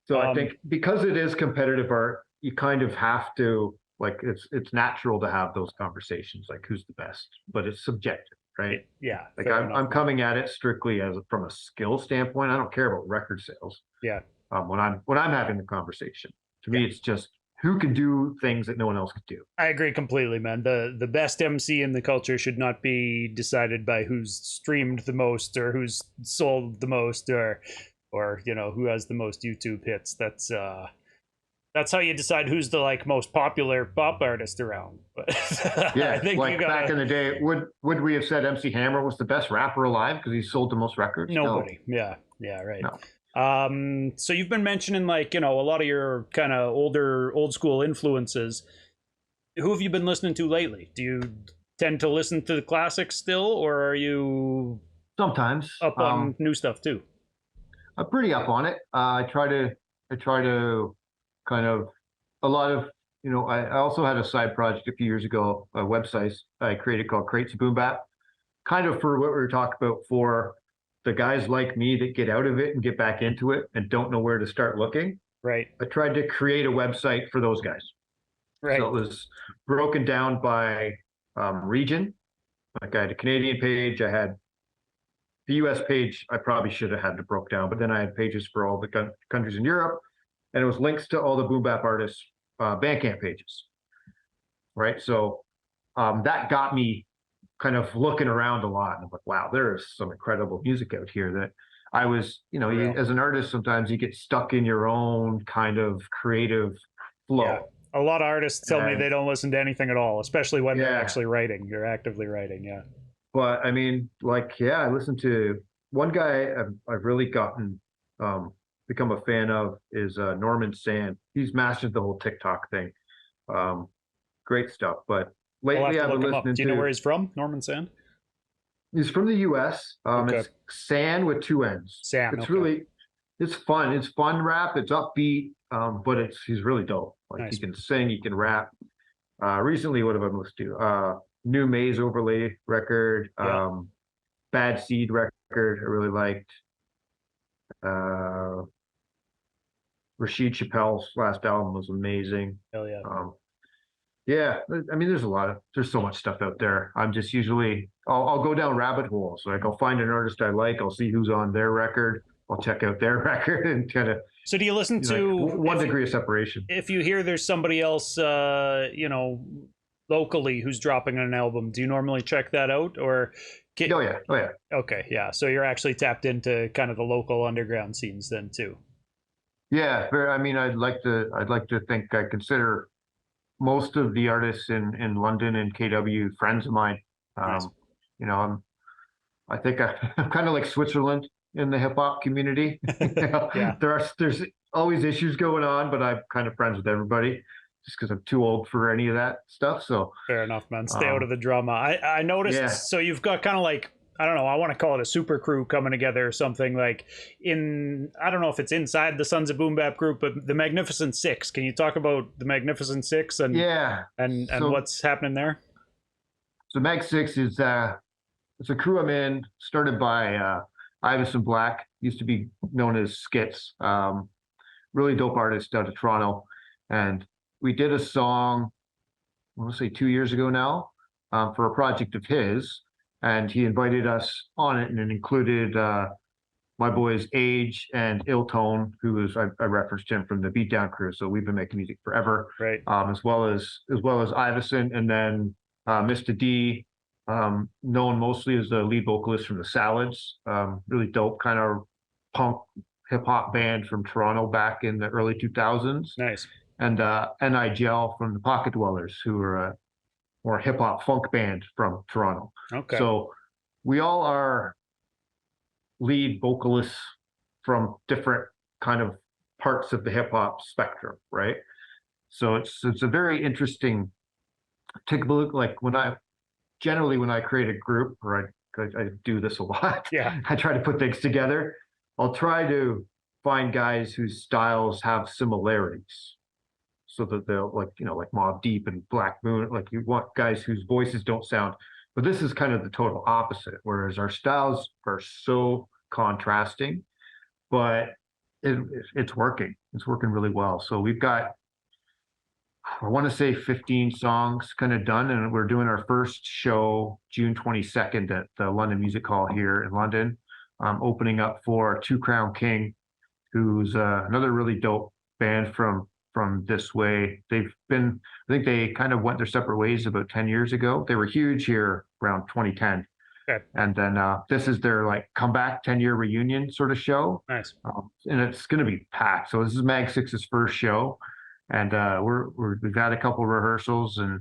So I think because it is competitive art, you kind of have to, like, it's natural to have those conversations, like who's the best, but it's subjective, right? Yeah. Like fair I'm enough. coming at it strictly from a skill standpoint. I don't care about record sales. Yeah. When I'm having the conversation, to me, it's just who can do things that no one else could do. I agree completely, man. The best MC in the culture should not be decided by who's streamed the most or who's sold the most or you know who has the most YouTube hits. That's how you decide who's the like most popular pop artist around. But Yeah, I think like you gotta, back in the day, would we have said MC Hammer was the best rapper alive because he sold the most records? nobody. Yeah, right. No. So you've been mentioning like, you know, a lot of your kind of old school influences. Who have you been listening to lately? Do you tend to listen to the classics still, or are you Sometimes up on new stuff too? I'm pretty up on it. I try to kind of a lot of, I also had a side project a few years ago, a website I created called Crates of Boom Bap, kind of for what we were talking about, for the guys like me that get out of it and get back into it and don't know where to start looking. Right. I tried to create a website for those guys. Right. So it was broken down by region. Like I had a Canadian page, I had the US page. I probably should have had it broke down, but then I had pages for all the countries in Europe, and it was links to all the boom bap artists' Bandcamp pages. Right. So that got me kind of looking around a lot, and I'm like, wow, there's some incredible music out here that I was, as an artist, sometimes you get stuck in your own kind of creative flow. Yeah. A lot of artists tell me they don't listen to anything at all, especially when they're actually writing. You're actively writing, yeah. But I mean, I listened to one guy I've really gotten become a fan of is Norman Sand. He's mastered the whole TikTok thing. Great stuff. But lately I've been listening to. Do you know where he's from, Norman Sand? He's from the US. It's Sand with 2 N's. Sand. It's fun. It's fun rap. It's upbeat. But he's really dope. Like nice. He can sing, he can rap. Recently, what have I listened to? New Maze Overlay record, Bad Seed record, I really liked. Rashid Chappelle's last album was amazing. Hell yeah. Yeah, I mean, there's so much stuff out there. I'm just usually, I'll go down rabbit holes. Like I'll find an artist I like, I'll see who's on their record, I'll check out their record and kind of. So do you listen to one degree of separation? If you hear there's somebody else, locally who's dropping an album, do you normally check that out or? Oh yeah. Okay, yeah. So you're actually tapped into kind of the local underground scenes then too. Yeah, I mean, I'd like to think I consider most of the artists in London and KW friends of mine. Nice. I think I'm kind of like Switzerland in the hip hop community. Yeah. There's always issues going on, but I'm kind of friends with everybody just because I'm too old for any of that stuff. So fair enough, man. Stay out of the drama. I noticed. Yeah. So you've got kind of like I don't know, I want to call it a super crew coming together or something, like I don't know if it's inside the Sons of Boom Bap group, but the Magnificent Six. Can you talk about the Magnificent Six and Yeah. and So, what's happening there? so Mag Six is it's a crew I'm in, started by Iverson Black, used to be known as Skits. Really dope artist out of Toronto. And we did a song, I want to say 2 years ago now, for a project of his. And he invited us on it, and it included my boys Age and Illtone, who is I referenced him from the Beatdown crew. So we've been making music forever, Right. as well as Iverson, and then Mr. D, known mostly as the lead vocalist from the Salads. Really dope kind of punk hip hop band from Toronto back in the early 2000s. Nice. And N.I. Gel from the Pocket Dwellers, who are a more hip hop funk band from Toronto. Okay. So we all are lead vocalists from different kind of parts of the hip hop spectrum, right? So it's a very interesting. Take a look, like when I create a group, or I do this a lot. Yeah. I try to put things together. I'll try to find guys whose styles have similarities, so that they'll like Mobb Deep and Black Moon. Like you want guys whose voices don't sound. But this is kind of the total opposite. Whereas our styles are so contrasting, but it's working. It's working really well. So we've got, I want to say 15 songs kind of done, and we're doing our first show June 22nd at the London Music Hall here in London, opening up for Two Crown King, who's another really dope band from this way. They've been, I think they kind of went their separate ways about 10 years ago. They were huge here around 2010. Okay. And then this is their like comeback 10-year reunion sort of show. Nice. And it's going to be packed. So this is Mag Six's first show. And we've had a couple rehearsals, and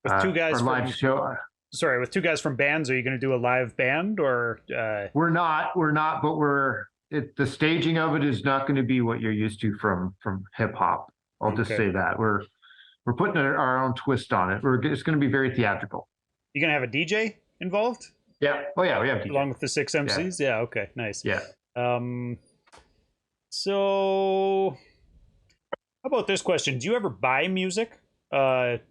with two guys our live show. Sorry, with two guys from bands, are you going to do a live band or? We're not, but the staging of it is not going to be what you're used to from hip hop. I'll just say that we're putting our own twist on it. It's going to be very theatrical. You going to have a DJ involved? Yeah. Oh yeah, we have DJ. Along with the 6 MCs. Yeah. Okay. Nice. Yeah. So, how about this question? Do you ever buy music? It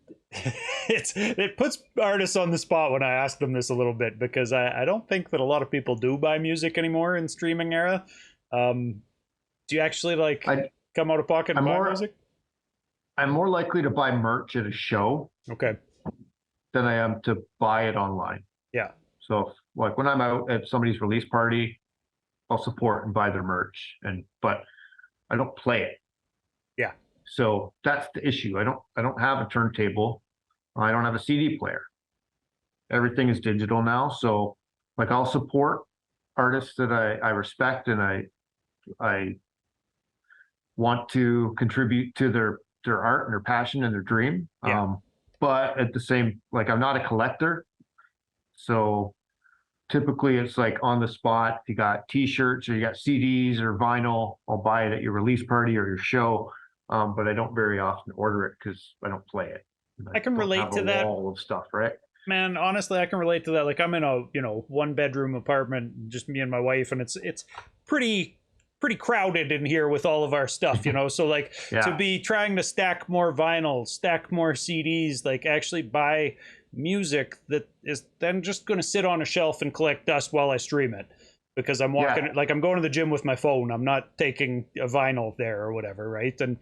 puts artists on the spot when I ask them this a little bit, because I don't think that a lot of people do buy music anymore in streaming era. Do you actually come out of pocket and buy music? I'm more likely to buy merch at a show, okay, than I am to buy it online. Yeah. So like when I'm out at somebody's release party, I'll support and buy their merch, but I don't play it. Yeah. So that's the issue. I don't have a turntable. I don't have a CD player. Everything is digital now. So like I'll support artists that I respect, and I want to contribute to their art and their passion and their dream. Yeah. But at the same, like I'm not a collector. So typically it's like on the spot. If you got t-shirts or you got CDs or vinyl, I'll buy it at your release party or your show. But I don't very often order it because I don't play it. I can relate to that. Wall of stuff, right? Man, honestly, I can relate to that. Like I'm in a 1-bedroom apartment, just me and my wife, and it's pretty crowded in here with all of our stuff, so like to be trying to stack more vinyl, stack more CDs, like actually buy music that is then just going to sit on a shelf and collect dust while I stream it, because I'm walking, like I'm going to the gym with my phone. I'm not taking a vinyl there or whatever. Right. And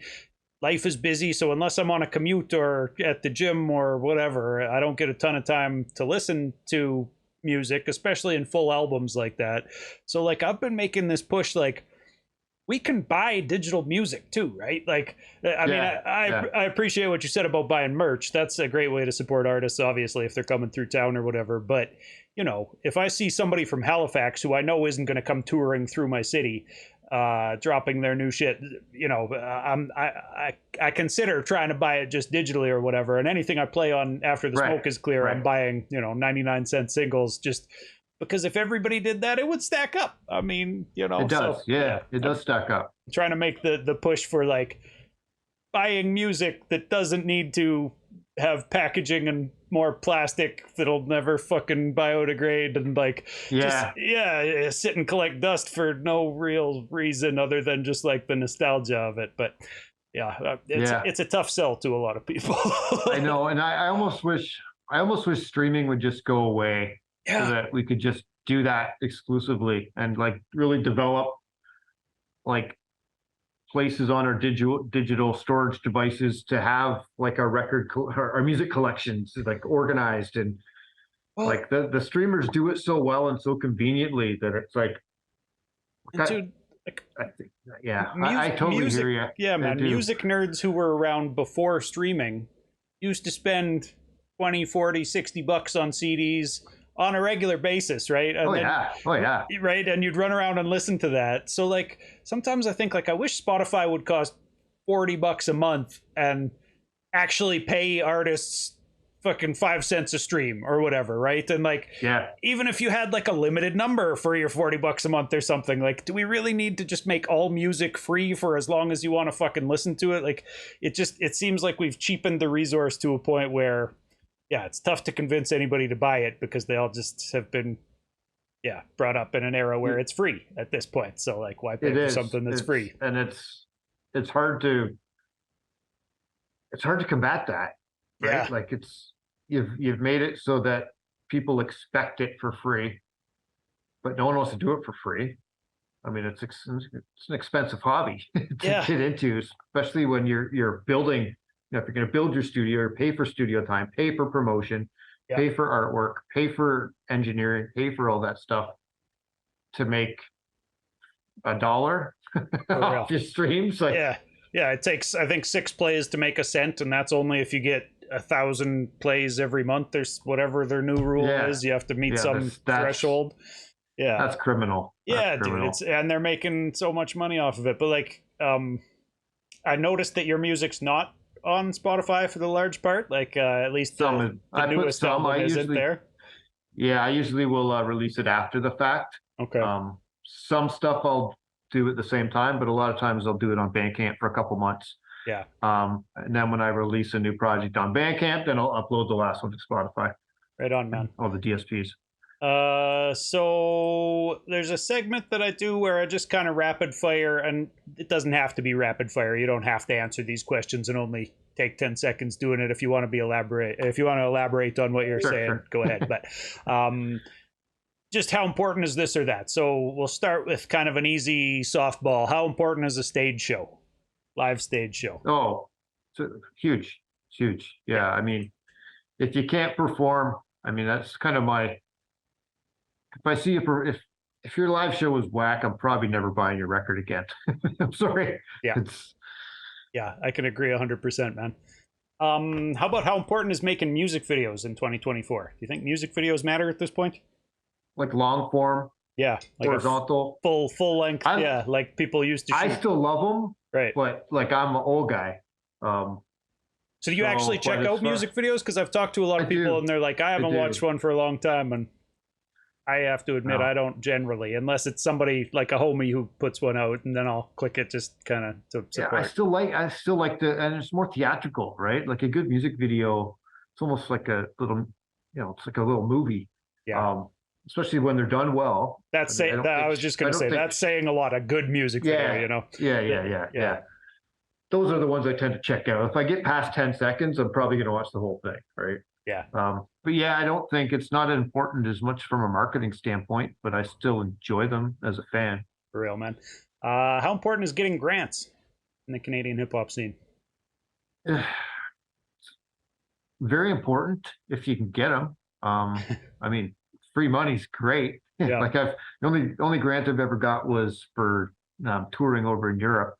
life is busy. So unless I'm on a commute or at the gym or whatever, I don't get a ton of time to listen to music, especially in full albums like that. So like I've been making this push, like, we can buy digital music too, right? Like, I appreciate what you said about buying merch. That's a great way to support artists, obviously, if they're coming through town or whatever. But, if I see somebody from Halifax who I know isn't going to come touring through my city, dropping their new shit, I consider trying to buy it just digitally or whatever. And anything I play on after the smoke is clear, I'm buying, 99-cent singles, just because if everybody did that, it would stack up. I mean, it does. So, it does stack up. I'm trying to make the push for like buying music that doesn't need to have packaging and more plastic that'll never fucking biodegrade, and like just sit and collect dust for no real reason other than just like the nostalgia of it. But it's a tough sell to a lot of people. I know, and I almost wish streaming would just go away so that we could just do that exclusively and like really develop like places on our digital storage devices to have like our music collections like organized, and like the streamers do it so well and so conveniently that it's like, dude, I totally hear you. Yeah, man, music nerds who were around before streaming used to spend 20, 40, 60 bucks on CDs on a regular basis, right? And right, and you'd run around and listen to that. So like sometimes I think like I wish Spotify would cost 40 bucks a month and actually pay artists fucking 5 cents a stream or whatever, right? And like even if you had like a limited number for your 40 bucks a month or something, like do we really need to just make all music free for as long as you want to fucking listen to it? Like it seems like we've cheapened the resource to a point where it's tough to convince anybody to buy it because they all just have been, brought up in an era where it's free at this point. So like, why pay for something that's free? And it's hard to combat that, right? Yeah. Like you've made it so that people expect it for free, but no one wants to do it for free. I mean, it's an expensive hobby to get into, especially when you're building. If you're going to build your studio or pay for studio time, pay for promotion, pay for artwork, pay for engineering, pay for all that stuff to make $1 off your streams. Like, it takes, I think, 6 plays to make a cent, and that's only if you get 1,000 plays every month. There's whatever their new rule is. You have to meet some threshold. Yeah, that's criminal. Dude, and they're making so much money off of it. But like, I noticed that your music's not on Spotify for the large part, like at least the newest album isn't there. I usually will release it after the fact. Okay. Some stuff I'll do at the same time, but a lot of times I'll do it on Bandcamp for a couple months. And then when I release a new project on Bandcamp, then I'll upload the last one to Spotify. Right on, man. All the DSPs. So there's a segment that I do where I just kind of rapid fire, and it doesn't have to be rapid fire. You don't have to answer these questions and only take 10 seconds doing it. If you want to elaborate on what you're saying, go ahead. But just how important is this or that? So we'll start with kind of an easy softball. How important is a stage show, live stage show? Oh, it's huge. Yeah. I mean, if you can't perform, I mean, that's kind of if I see if your live show was whack, I'm probably never buying your record again. I'm sorry. Yeah, I can agree 100%, man. How about how important is making music videos in 2024? Do you think music videos matter at this point? Like long form? Yeah. Like horizontal? Full length? Like people used to shoot. I still love them. Right. But like I'm an old guy. So do you actually check out music videos? Because I've talked to a lot of people and they're like, I haven't watched one for a long time, and I have to admit I don't generally, unless it's somebody like a homie who puts one out, and then I'll click it just kind of to support. I still like and it's more theatrical, right? Like a good music video, it's almost like a little, it's like a little movie. Yeah. Especially when they're done well. I was just going to say that's saying a lot. A good music video, Yeah. Those are the ones I tend to check out. If I get past 10 seconds, I'm probably going to watch the whole thing, right? Yeah. But I don't think it's not important as much from a marketing standpoint, but I still enjoy them as a fan. For real, man. How important is getting grants in the Canadian hip hop scene? Very important if you can get them. I mean, free money's great. Like the only grant I've ever got was for touring over in Europe.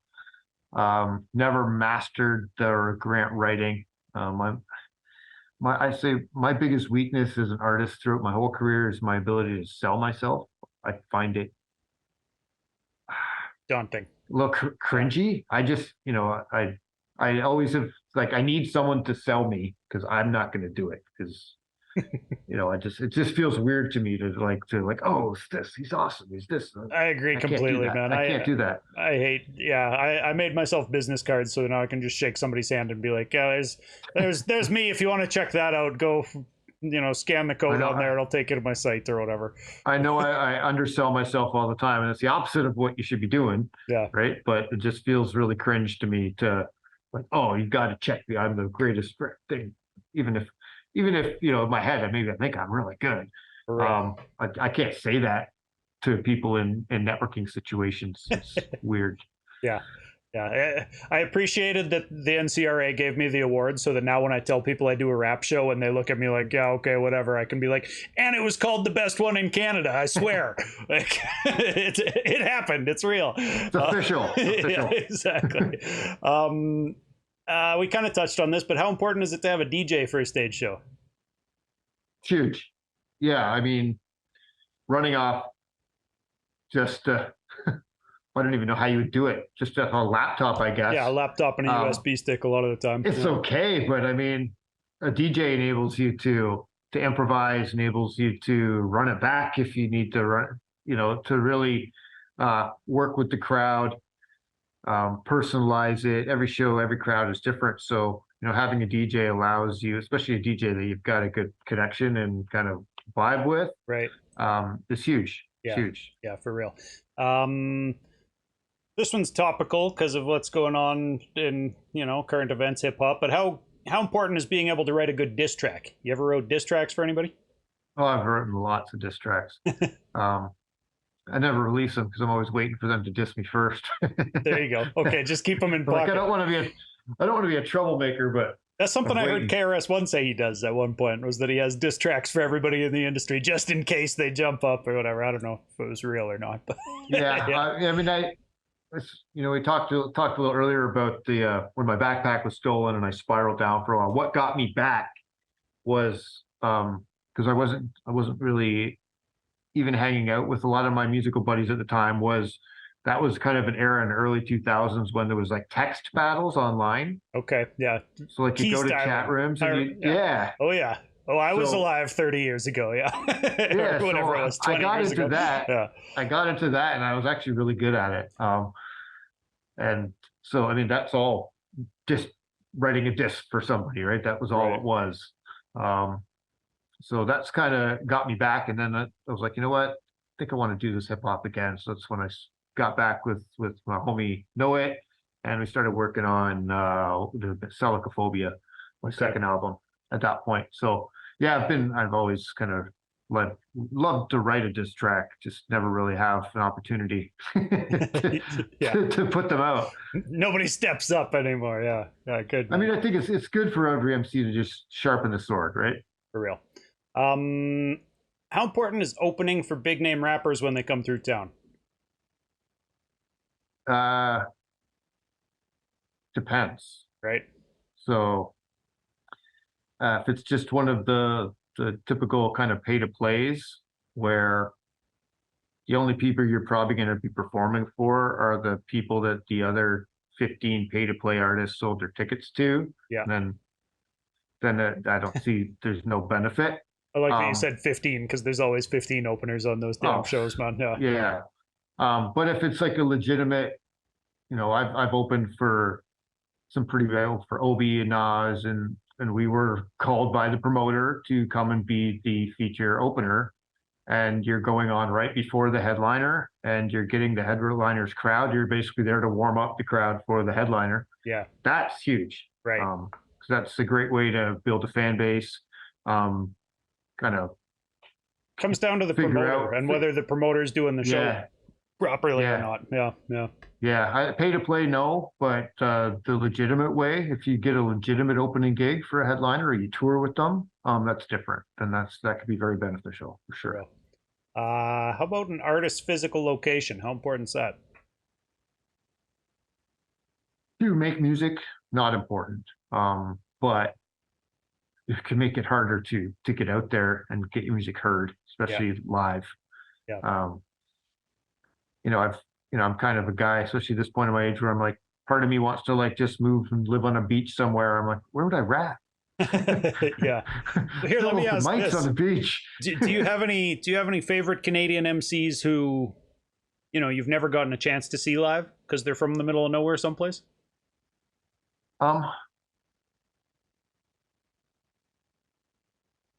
Never mastered the grant writing. I say my biggest weakness as an artist throughout my whole career is my ability to sell myself. I find it daunting, a little cringy. I just, I always have like, I need someone to sell me because I'm not going to do it because it just feels weird to me to like, oh, it's this, he's awesome, he's this. I agree completely, man. I can't do that. I hate, yeah. I made myself business cards so now I can just shake somebody's hand and be like, yeah, there's me. If you want to check that out, go, scan the code on there. It'll take you to my site or whatever. I know I undersell myself all the time, and it's the opposite of what you should be doing. Yeah. Right. But it just feels really cringe to me to like, oh, you got to check me. I'm the greatest thing. Even if, in my head, maybe I think I'm really good. Right. I can't say that to people in networking situations. It's weird. Yeah. Yeah, I appreciated that the NCRA gave me the award so that now when I tell people I do a rap show and they look at me like, yeah, okay, whatever, I can be like, and it was called the best one in Canada, I swear. Like, it happened. It's real. It's official. Yeah, exactly. We kind of touched on this, but how important is it to have a DJ for a stage show? It's huge. Yeah, I mean, running off just I don't even know how you would do it. Just on a laptop, I guess. Yeah, a laptop and a USB stick a lot of the time. It's okay, but I mean, a DJ enables you to improvise, enables you to run it back if you need to run, to really work with the crowd, personalize it. Every show, every crowd is different. So, having a DJ allows you, especially a DJ that you've got a good connection and kind of vibe with, right? It's huge. Yeah. It's huge. Yeah, for real. This one's topical because of what's going on in, current events, hip hop. But how important is being able to write a good diss track? You ever wrote diss tracks for anybody? Oh, I've written lots of diss tracks. I never release them because I'm always waiting for them to diss me first. There you go. Okay, just keep them in pocket. Like, I don't want to be a troublemaker, but that's something I heard KRS-One say he does at one point, was that he has diss tracks for everybody in the industry just in case they jump up or whatever. I don't know if it was real or not, but yeah. I mean, we talked a little earlier about the when my backpack was stolen and I spiraled down for a while. What got me back was because I wasn't really even hanging out with a lot of my musical buddies at the time. That was kind of an era in the early 2000s when there was like text battles online. Okay, yeah. So like you go to chat rooms and yeah. Oh yeah. Oh, I was alive 30 years ago. Yeah. Yeah. Whatever it was. 20 I got years into ago. that. Yeah. I got into that, and I was actually really good at it. And so I mean that's all just writing a disc for somebody, right? That was all it was. So that's kind of got me back, and then I was like, you know what? I think I want to do this hip hop again. So that's when I got back with my homie Know It, and we started working on the Selicophobia, my second album at that point. So yeah, I've always kind of loved to write a diss track, just never really have an opportunity to put them out. Nobody steps up anymore. Yeah, good. Man. I mean, I think it's good for every MC to just sharpen the sword, right? For real. How important is opening for big name rappers when they come through town? Depends. Right. So if it's just one of the typical kind of pay to plays where the only people you're probably going to be performing for are the people that the other 15 pay to play artists sold their tickets to, then I don't see there's no benefit. I like that you said 15 because there's always 15 openers on those damn shows, man. Yeah. But if it's like a legitimate, I've opened for some pretty well for OB and Nas, and we were called by the promoter to come and be the feature opener, and you're going on right before the headliner, and you're getting the headliner's crowd. You're basically there to warm up the crowd for the headliner. Yeah, that's huge. Right. Because that's a great way to build a fan base. Kind of comes down to the promoter and whether the promoter's doing the show properly or not. Yeah, pay to play, no, but the legitimate way, if you get a legitimate opening gig for a headliner or you tour with them, that's different. And that could be very beneficial for sure. How about an artist's physical location? How important is that? To make music, not important. But it can make it harder to get out there and get your music heard, especially live. Yeah. I'm kind of a guy, especially at this point in my age, where I'm like, part of me wants to like just move and live on a beach somewhere. I'm like, where would I rap? Yeah. Here, let me ask mics this. on the beach. Do you have any favorite Canadian MCs who, you've never gotten a chance to see live because they're from the middle of nowhere someplace? Um,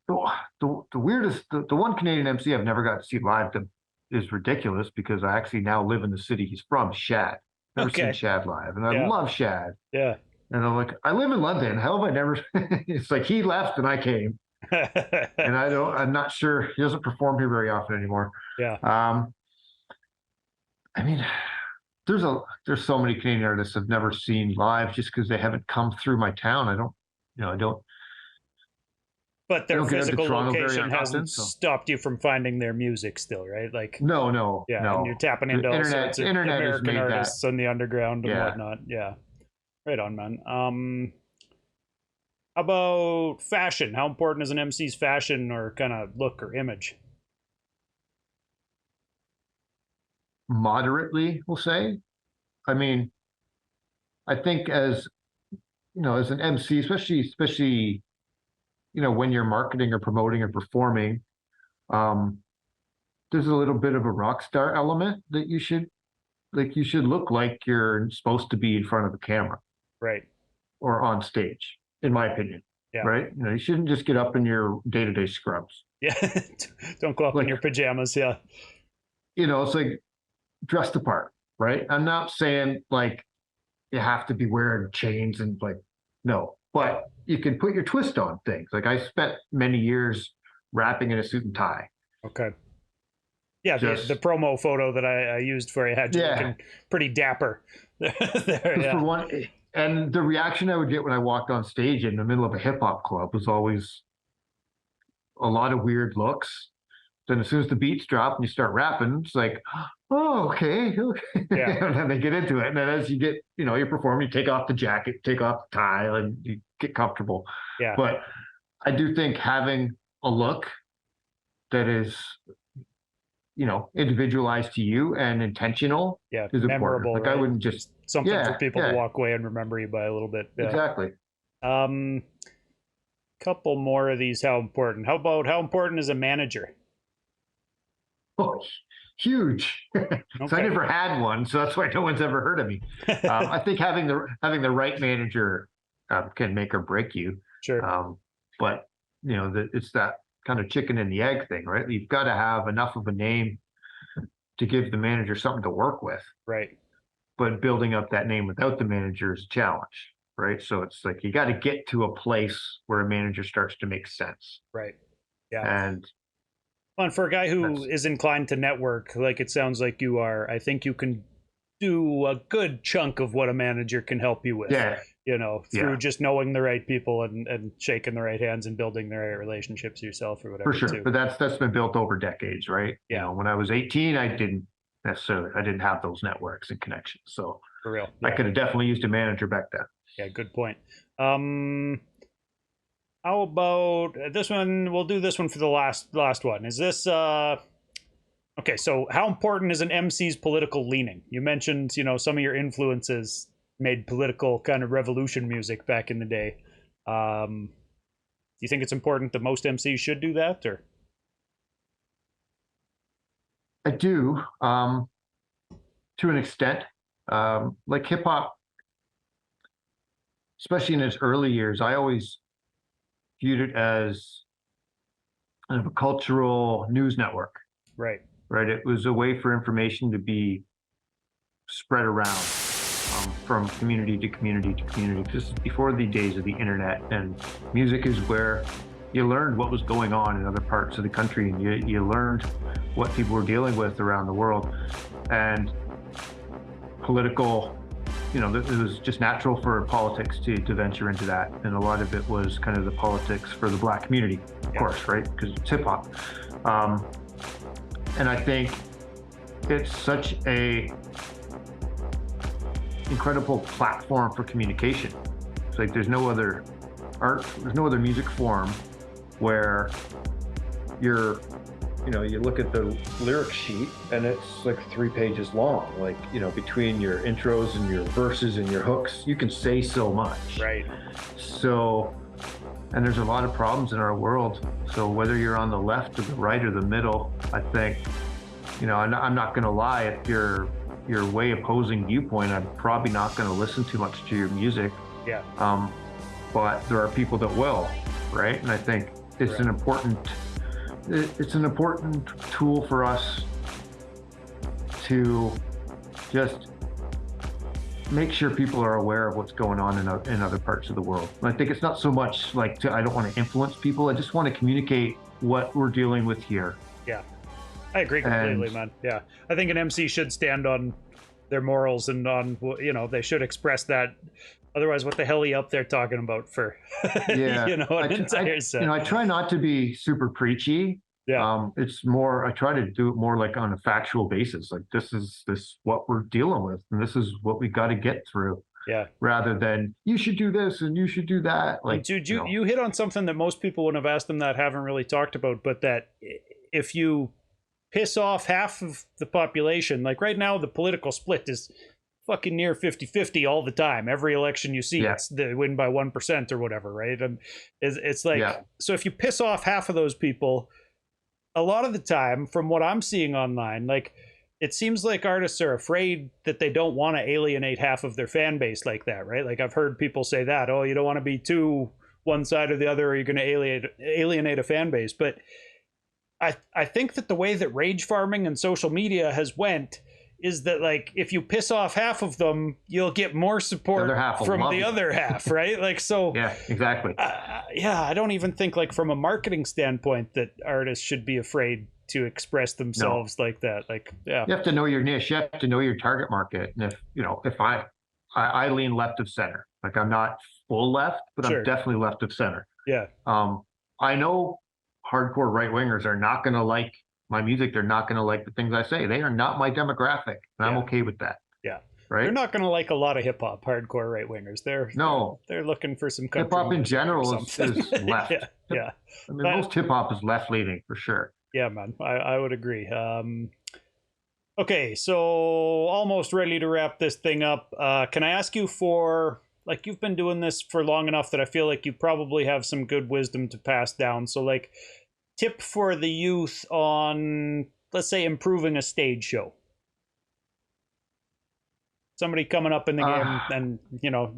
the weirdest, the one Canadian MC I've never got to see live that is ridiculous because I actually now live in the city he's from, Shad. Never seen Shad live, and I love Shad. Yeah. And I'm like, I live in London. How have I never? It's like he left and I came, and I'm not sure he doesn't perform here very often anymore. Yeah. I mean, there's so many Canadian artists I've never seen live just because they haven't come through my town. I don't. But their physical location hasn't often, stopped you from finding their music still, right? Like no. And you're tapping into all sorts of American artists on the underground and whatnot. Yeah. Right on, man. How about fashion? How important is an MC's fashion or kind of look or image? Moderately, we'll say. I mean, I think as an MC, especially when you're marketing or promoting or performing, there's a little bit of a rock star element that you should look like you're supposed to be in front of the camera, right, or on stage, in my opinion. Yeah. Right. You shouldn't just get up in your day-to-day scrubs. Yeah. Don't go up in your pajamas. Yeah. It's like dress the part, right? I'm not saying like you have to be wearing chains and no, but you can put your twist on things. Like I spent many years rapping in a suit and tie. Okay. Yeah, the promo photo that I used for you had you looking pretty dapper. For one, and the reaction I would get when I walked on stage in the middle of a hip hop club was always a lot of weird looks. Then as soon as the beats drop and you start rapping, it's like, oh, okay. Yeah. And then they get into it. And then as you get, you perform, you take off the jacket, take off the tie, and you get comfortable. Yeah. But I do think having a look that is, individualized to you and intentional is memorable, important. Like right? I wouldn't just something for people to walk away and remember you by a little bit. Yeah. Exactly. Couple more of these. How important? How important is a manager? Oh, huge. Okay. So I never had one, so that's why no one's ever heard of me. I think having the right manager can make or break you. Sure. But it's that kind of chicken and the egg thing, right? You've got to have enough of a name to give the manager something to work with. Right. But building up that name without the manager is a challenge, right? So it's like you got to get to a place where a manager starts to make sense. Right. Yeah. And for a guy who is inclined to network, like it sounds like you are, I think you can do a good chunk of what a manager can help you with. Yeah. Through just knowing the right people and shaking the right hands and building the right relationships yourself or whatever. For sure. Too. But that's been built over decades, right? Yeah. When I was 18, I didn't have those networks and connections. So for real. I could have definitely used a manager back then. Yeah, good point. How about this one? We'll do this one for the last one. Is this okay? So, how important is an MC's political leaning? You mentioned, some of your influences made political kind of revolution music back in the day. Do you think it's important that most MCs should do that, or? I do, to an extent. Like hip hop, especially in its early years, I always viewed it as kind of a cultural news network. Right. Right. It was a way for information to be spread around from community to community to community. This is before the days of the internet, and music is where you learned what was going on in other parts of the country, and you learned what people were dealing with around the world. And political, it was just natural for politics to venture into that. And a lot of it was kind of the politics for the Black community, of course, right? Because it's hip hop. And I think it's such a incredible platform for communication. It's like there's no other music form where you look at the lyric sheet and it's like 3 pages long. Like, between your intros and your verses and your hooks, you can say so much. Right. So and there's a lot of problems in our world. So whether you're on the left or the right or the middle, I think, I'm not going to lie, if you're way opposing viewpoint, I'm probably not going to listen too much to your music. Yeah. But there are people that will, right? And I think it's an important tool for us to just make sure people are aware of what's going on in other parts of the world. And I think it's not so much like I don't want to influence people. I just want to communicate what we're dealing with here. Yeah, I agree completely, man. Yeah, I think an MC should stand on their morals and on, they should express that. Otherwise, what the hell are you up there talking about for? Yeah, an entire set. I try not to be super preachy. Yeah. It's more, I try to do it more like on a factual basis. Like this is what we're dealing with, and this is what we got to get through. Yeah. Rather than you should do this and you should do that. Like, dude, you hit on something that most people wouldn't have asked them that haven't really talked about, but that if you piss off half of the population, like right now, the political split is fucking near 50-50 all the time. Every election you see, it's they win by 1% or whatever, right? It's like, so if you piss off half of those people, a lot of the time, from what I'm seeing online, like it seems like artists are afraid that they don't want to alienate half of their fan base like that, right? Like I've heard people say that, oh, you don't want to be too one side or the other, or you're going to alienate a fan base. But I think that the way that rage farming and social media has went is that, like, if you piss off half of them, you'll get more support from the other half, right? Like, so yeah, exactly. I don't even think, like, from a marketing standpoint, that artists should be afraid to express themselves like that. Like, yeah, you have to know your niche. You have to know your target market. And if I lean left of center, like I'm not full left, but I'm definitely left of center. Yeah. I know hardcore right wingers are not going to like my music. They're not going to like the things I say. They are not my demographic, and I'm okay with that. Yeah. Right. They're not going to like a lot of hip hop, hardcore right wingers. They're looking for some hip hop in general is left. Yeah. I mean, most hip hop is left leaning for sure. Yeah, man. I would agree. Okay, so almost ready to wrap this thing up. Can I ask you for, like, you've been doing this for long enough that I feel like you probably have some good wisdom to pass down. So, like, tip for the youth on, let's say, improving a stage show. Somebody coming up in the game and,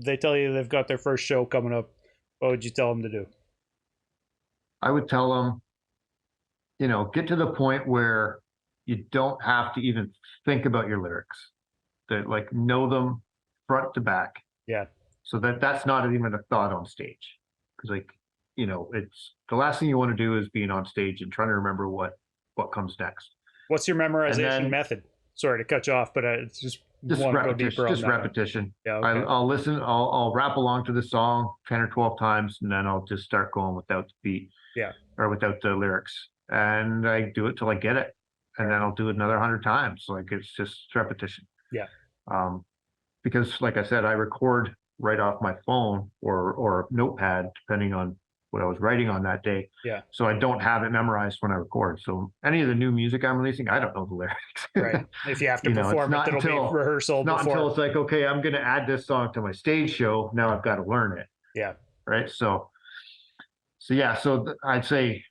they tell you they've got their first show coming up. What would you tell them to do? I would tell them, get to the point where you don't have to even think about your lyrics. That, like, know them front to back. Yeah. So that's not even a thought on stage. Because, like, it's the last thing you want to do is being on stage and trying to remember what comes next. What's your memorization method? Sorry to cut you off, but it's just repetition. Just repetition. Yeah, okay. I'll listen. I'll rap along to the song 10 or 12 times, and then I'll just start going without the beat. Yeah. Or without the lyrics, and I do it till I get it, and then I'll do it another 100 times. Like, it's just repetition. Yeah. Because, like I said, I record right off my phone or notepad, depending on what I was writing on that day. Yeah. So I don't have it memorized when I record. So any of the new music I'm releasing, I don't know the lyrics. Right. If you have to perform it, it'll be rehearsal. Not until it's like, okay, I'm going to add this song to my stage show. Now I've got to learn it. Yeah. Right. So I'd say,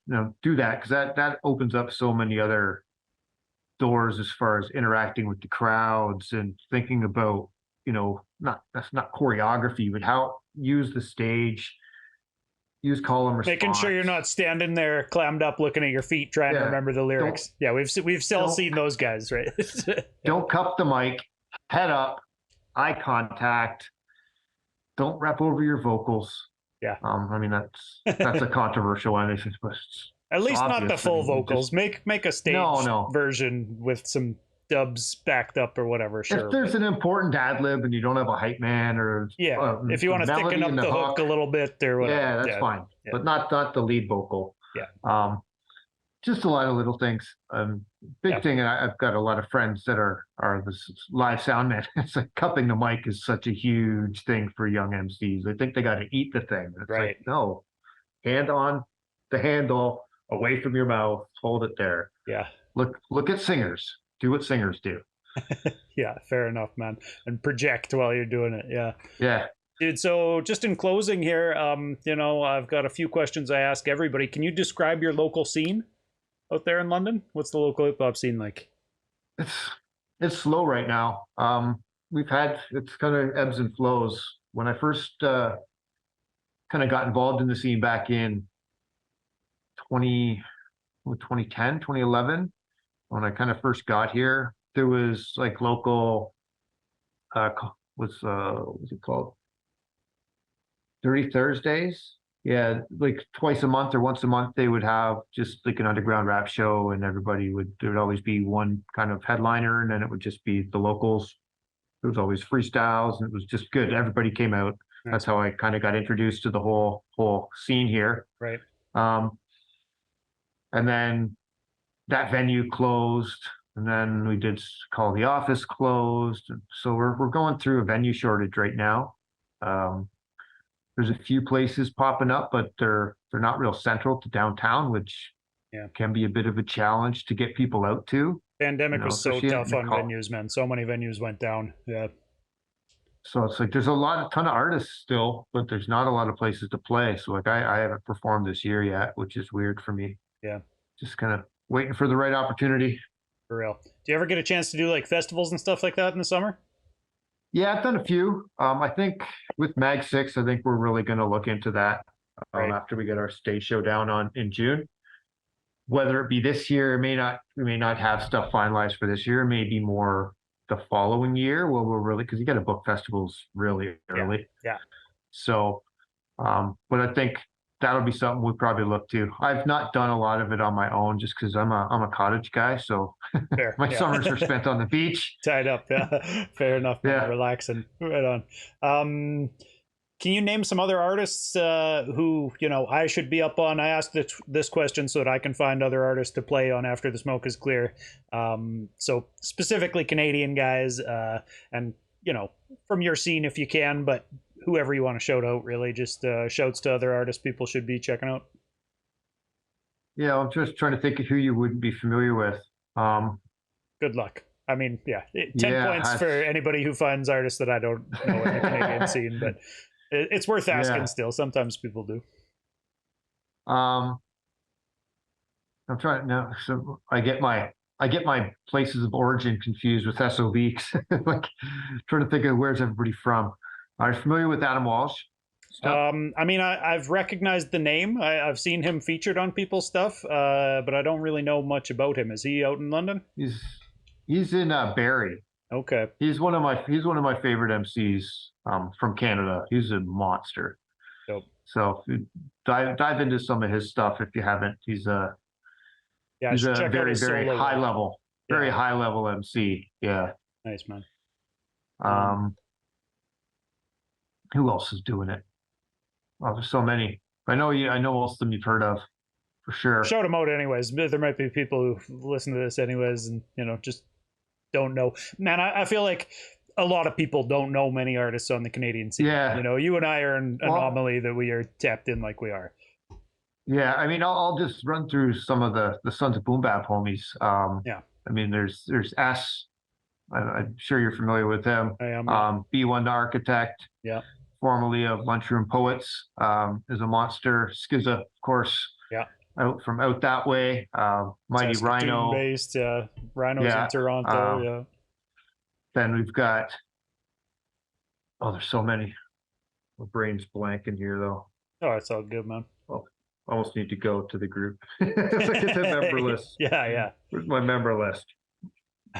do that, because that opens up so many other doors as far as interacting with the crowds and thinking about, that's not choreography, but how use the stage, use call and response. Making sure you're not standing there clammed up looking at your feet trying to remember the lyrics. We've still seen those guys, right? Don't cup the mic, head up, eye contact, don't rap over your vocals. Yeah. I mean, that's a controversial one. But at least not the full vocals. Make a stage version with some dubs backed up or whatever. Sure. If there's an important ad lib and you don't have a hype man, or if you want to thicken up the hook a little bit or whatever, that's fine. Yeah. But not the lead vocal. Yeah. Just a lot of little things. Big thing, and I've got a lot of friends that are this live sound man. It's like cupping the mic is such a huge thing for young MCs. They think they got to eat the thing. It's like, no, hand on the handle, away from your mouth, hold it there. Yeah. Look at singers. Do what singers do. Yeah, fair enough, man. And project while you're doing it. Yeah. Yeah. Dude, so just in closing here, I've got a few questions I ask everybody. Can you describe your local scene out there in London? What's the local hip hop scene like? It's it's slow right now. It's kind of ebbs and flows. When I first kind of got involved in the scene back in 20, 2010, 2011, when I kind of first got here, there was like local, what's it called? Dirty Thursdays. Yeah, like twice a month or once a month, they would have just like an underground rap show, and there would always be one kind of headliner, and then it would just be the locals. There was always freestyles, and it was just good. Everybody came out. That's how I kind of got introduced to the whole scene here. Right. And then that venue closed, and then we did call the office closed. And so we're going through a venue shortage right now. There's a few places popping up, but they're not real central to downtown, which can be a bit of a challenge to get people out to. Pandemic was so tough on venues, man. So many venues went down. Yeah. So it's like there's a ton of artists still, but there's not a lot of places to play. So like I haven't performed this year yet, which is weird for me. Yeah. Just kind of waiting for the right opportunity. For real. Do you ever get a chance to do like festivals and stuff like that in the summer? Yeah, I've done a few. I think with Mag 6, I think we're really going to look into that after we get our stage show down in June. Whether it be this year, we may not have stuff finalized for this year. It may be more the following year where we're really, because you got to book festivals really early. Yeah. So, but I think that'll be something we'll probably look to. I've not done a lot of it on my own just because I'm a cottage guy. So my summers are spent on the beach. Tied up. Yeah. Fair enough. Yeah. Relaxing. Right on. Can you name some other artists who, I should be up on? I asked this question so that I can find other artists to play on after the smoke is clear. So specifically Canadian guys and, from your scene if you can, but whoever you want to shout out, really. Just shouts to other artists people should be checking out. Yeah, I'm just trying to think of who you wouldn't be familiar with. Good luck. I mean, 10 points for anybody who finds artists that I don't know in the Canadian scene, but it's worth asking still. Sometimes people do. I'm trying now. So I get my places of origin confused with SOBs. Like trying to think of where's everybody from. Are you familiar with Adam Walsh? I've recognized the name. I've seen him featured on people's stuff, but I don't really know much about him. Is he out in London? He's in Barrie. Okay. He's one of my favorite MCs from Canada. He's a monster. Dope. So dive into some of his stuff if you haven't. He's a very high level, high level MC. Yeah. Nice, man. Who else is doing it? Oh, there's so many. I know most of them you've heard of for sure. Shout them out anyways. There might be people who listen to this anyways and just don't know. Man, I feel like a lot of people don't know many artists on the Canadian scene. Yeah. You and I are an anomaly that we are tapped in like we are. Yeah, I mean, I'll just run through some of the Sons of Boom Bap homies. I mean, there's S. I'm sure you're familiar with him. I am. B1 the Architect. Yeah. Formerly of Lunchroom Poets, is a monster. Skizza, of course. Yeah. Out that way. Mighty Rhino. Based, Rhino's in Toronto. Then we've got. Oh, there's so many. My brain's blanking here though. Oh, it's all good, man. Well, I almost need to go to the group. It's a member list. Yeah. Where's my member list?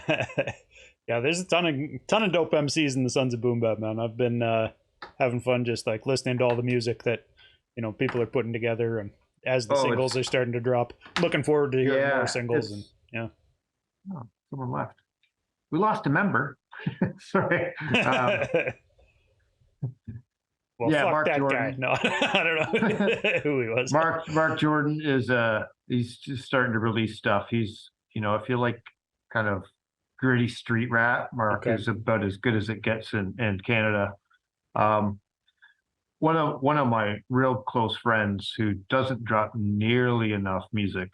Yeah, there's a ton of dope MCs in the Sons of Boom Bap, man. I've been having fun just like listening to all the music that people are putting together, and as the singles are starting to drop, looking forward to hearing more singles. Someone left. We lost a member. Sorry. Well, fuck Mark that Jordan. Guy. No, I don't know who he was. Mark Jordan is he's just starting to release stuff. He's if you like kind of gritty street rap, Mark is about as good as it gets in Canada. One of my real close friends who doesn't drop nearly enough music.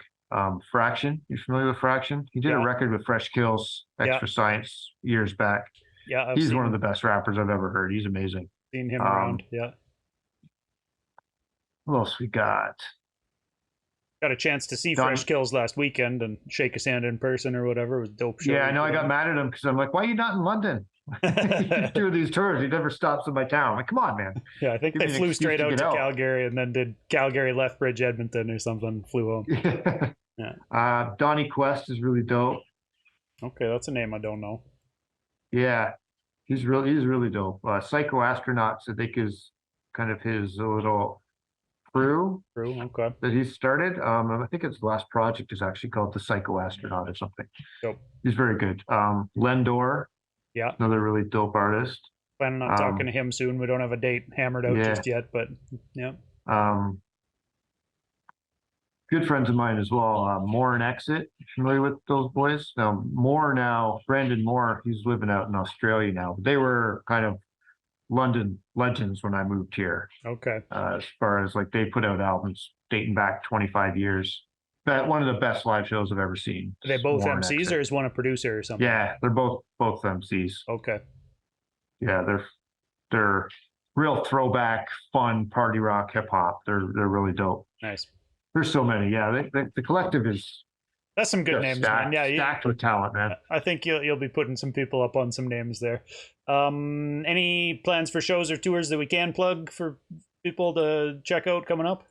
Fraction, you familiar with Fraction? He did a record with Fresh Kills, Extra Science years back. Yeah, he's one of the best rappers I've ever heard. He's amazing. Seen him around. Yeah. What else we got? Got a chance to see Done. Fresh Kills last weekend and shake his hand in person or whatever. It was a dope show. Yeah, I know. I got mad at him because I'm like, why are you not in London? You do these tours. He never stops in my town. I'm like, come on, man. Yeah, I think Give they me an flew excuse straight to out get to out. Calgary and then did Calgary Lethbridge Edmonton or something. Flew home. Yeah. Donnie Quest is really dope. Okay, that's a name I don't know. Yeah, he's really dope. Psycho Astronauts, I think, is kind of his little crew True. Okay. that he started. I think his last project is actually called The Psycho Astronaut or something. Dope. He's very good. Lendor, Yeah. another really dope artist. Planning on talking to him soon. We don't have a date hammered out just yet, but yeah. Good friends of mine as well. Moore and Exit. Familiar with those boys? Now, Brandon Moore, he's living out in Australia now. They were kind of London legends when I moved here. Okay. As far as like they put out albums dating back 25 years. One of the best live shows I've ever seen. Are they both Moore and MCs Exit. or is one a producer or something? Yeah, they're both MCs. Okay. Yeah, they're real throwback, fun party rock hip hop. They're really dope. Nice. There's so many. Yeah, the collective is. That's some good names, man. Yeah, stacked with talent, man. I think you'll be putting some people up on some names there. Any plans for shows or tours that we can plug for people to check out coming up?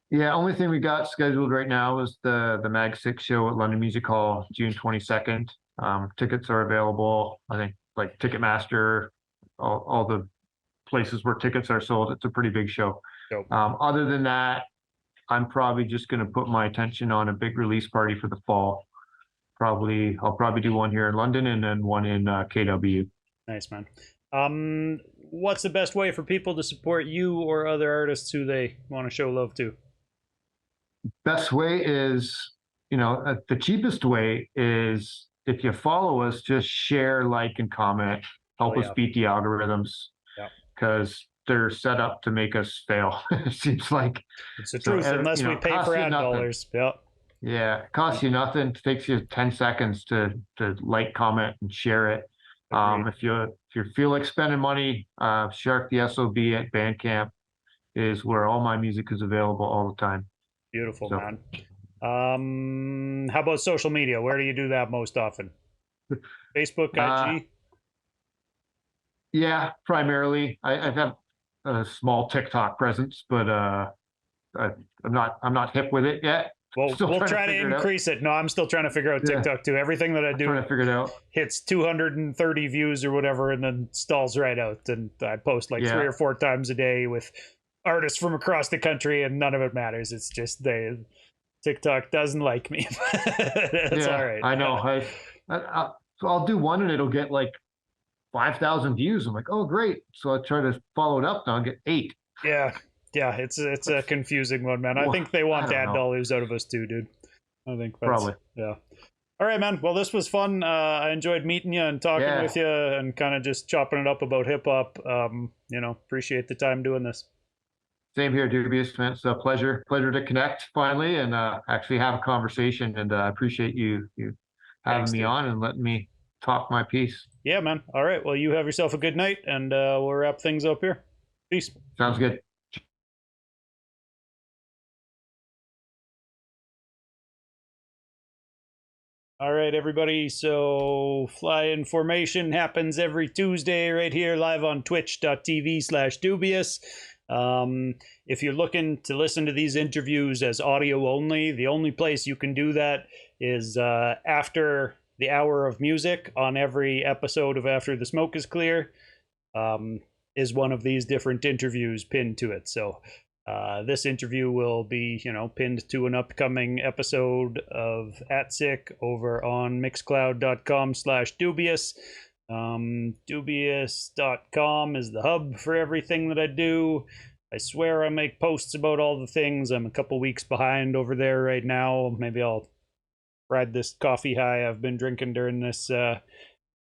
Yeah, only thing we got scheduled right now is the Mag 6 show at London Music Hall, June 22nd. Tickets are available. I think like Ticketmaster, all the places where tickets are sold. It's a pretty big show. Dope. Other than that, I'm probably just going to put my attention on a big release party for the fall. I'll probably do one here in London and then one in KW. Nice, man. What's the best way for people to support you or other artists who they want to show love to? Best way is, the cheapest way is if you follow us, just share, like, and comment. Help us beat the algorithms. Yeah. Because they're set up to make us fail. It seems like it's the truth, unless we pay for ad dollars. Yep. Yeah, it costs you nothing. It takes you 10 seconds to like, comment, and share it. If you feel like spending money, Shark the SOB at Bandcamp is where all my music is available all the time. Beautiful, man. How about social media? Where do you do that most often? Facebook, IG? Yeah, primarily. I have a small TikTok presence, but I'm not hip with it yet. Well, we'll try to increase it. No, I'm still trying to figure out TikTok too. Everything that I do trying to figure it out. Hits 230 views or whatever and then stalls right out. And I post like 3 or 4 times a day with artists from across the country and none of it matters. It's just TikTok doesn't like me. That's all right. I know. I'll do one and it'll get like 5,000 views. I'm like, oh, great. So I try to follow it up now and get 8. Yeah, it's a confusing one, man. I think they want ad dollars out of us too, dude. I think that's, probably. Yeah. All right, man. Well, this was fun. I enjoyed meeting you and talking with you and kind of just chopping it up about hip hop. Appreciate the time doing this. Same here, Doobyis, man. It's a pleasure to connect finally and actually have a conversation. And I appreciate you having me on and letting me talk my piece. Yeah, man. All right. Well, you have yourself a good night, and we'll wrap things up here. Peace. Sounds good. All right, everybody. So Fly in Formation happens every Tuesday right here live on twitch.tv/Doobyis. If you're looking to listen to these interviews as audio only, the only place you can do that is after the hour of music on every episode of After the Smoke is Clear is one of these different interviews pinned to it. So this interview will be, pinned to an upcoming episode of AtSick over on mixcloud.com/Doobyis. Doobyis.com is the hub for everything that I do. I swear I make posts about all the things. I'm a couple weeks behind over there right now. Maybe I'll ride this coffee high I've been drinking during this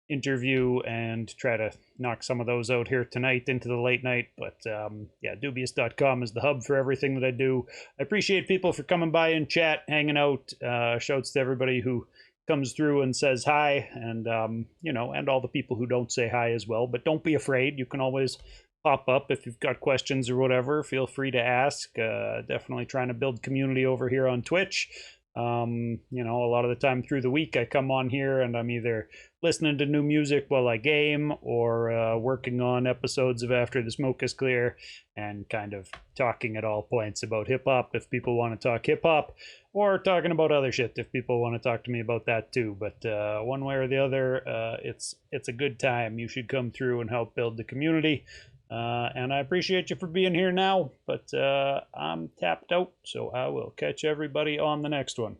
interview and try to knock some of those out here tonight into the late night. But Doobyis.com is the hub for everything that I do. I appreciate people for coming by and chat, hanging out. Shouts to everybody who comes through and says hi, and and all the people who don't say hi as well. But don't be afraid. You can always pop up. If you've got questions or whatever, feel free to ask. Definitely trying to build community over here on Twitch. You know, a lot of the time through the week I come on here and I'm either listening to new music while I game or working on episodes of After the Smoke is Clear and kind of talking at all points about hip hop if people want to talk hip hop, or talking about other shit if people want to talk to me about that too. But one way or the other, it's a good time. You should come through and help build the community. And I appreciate you for being here now, but I'm tapped out, so I will catch everybody on the next one.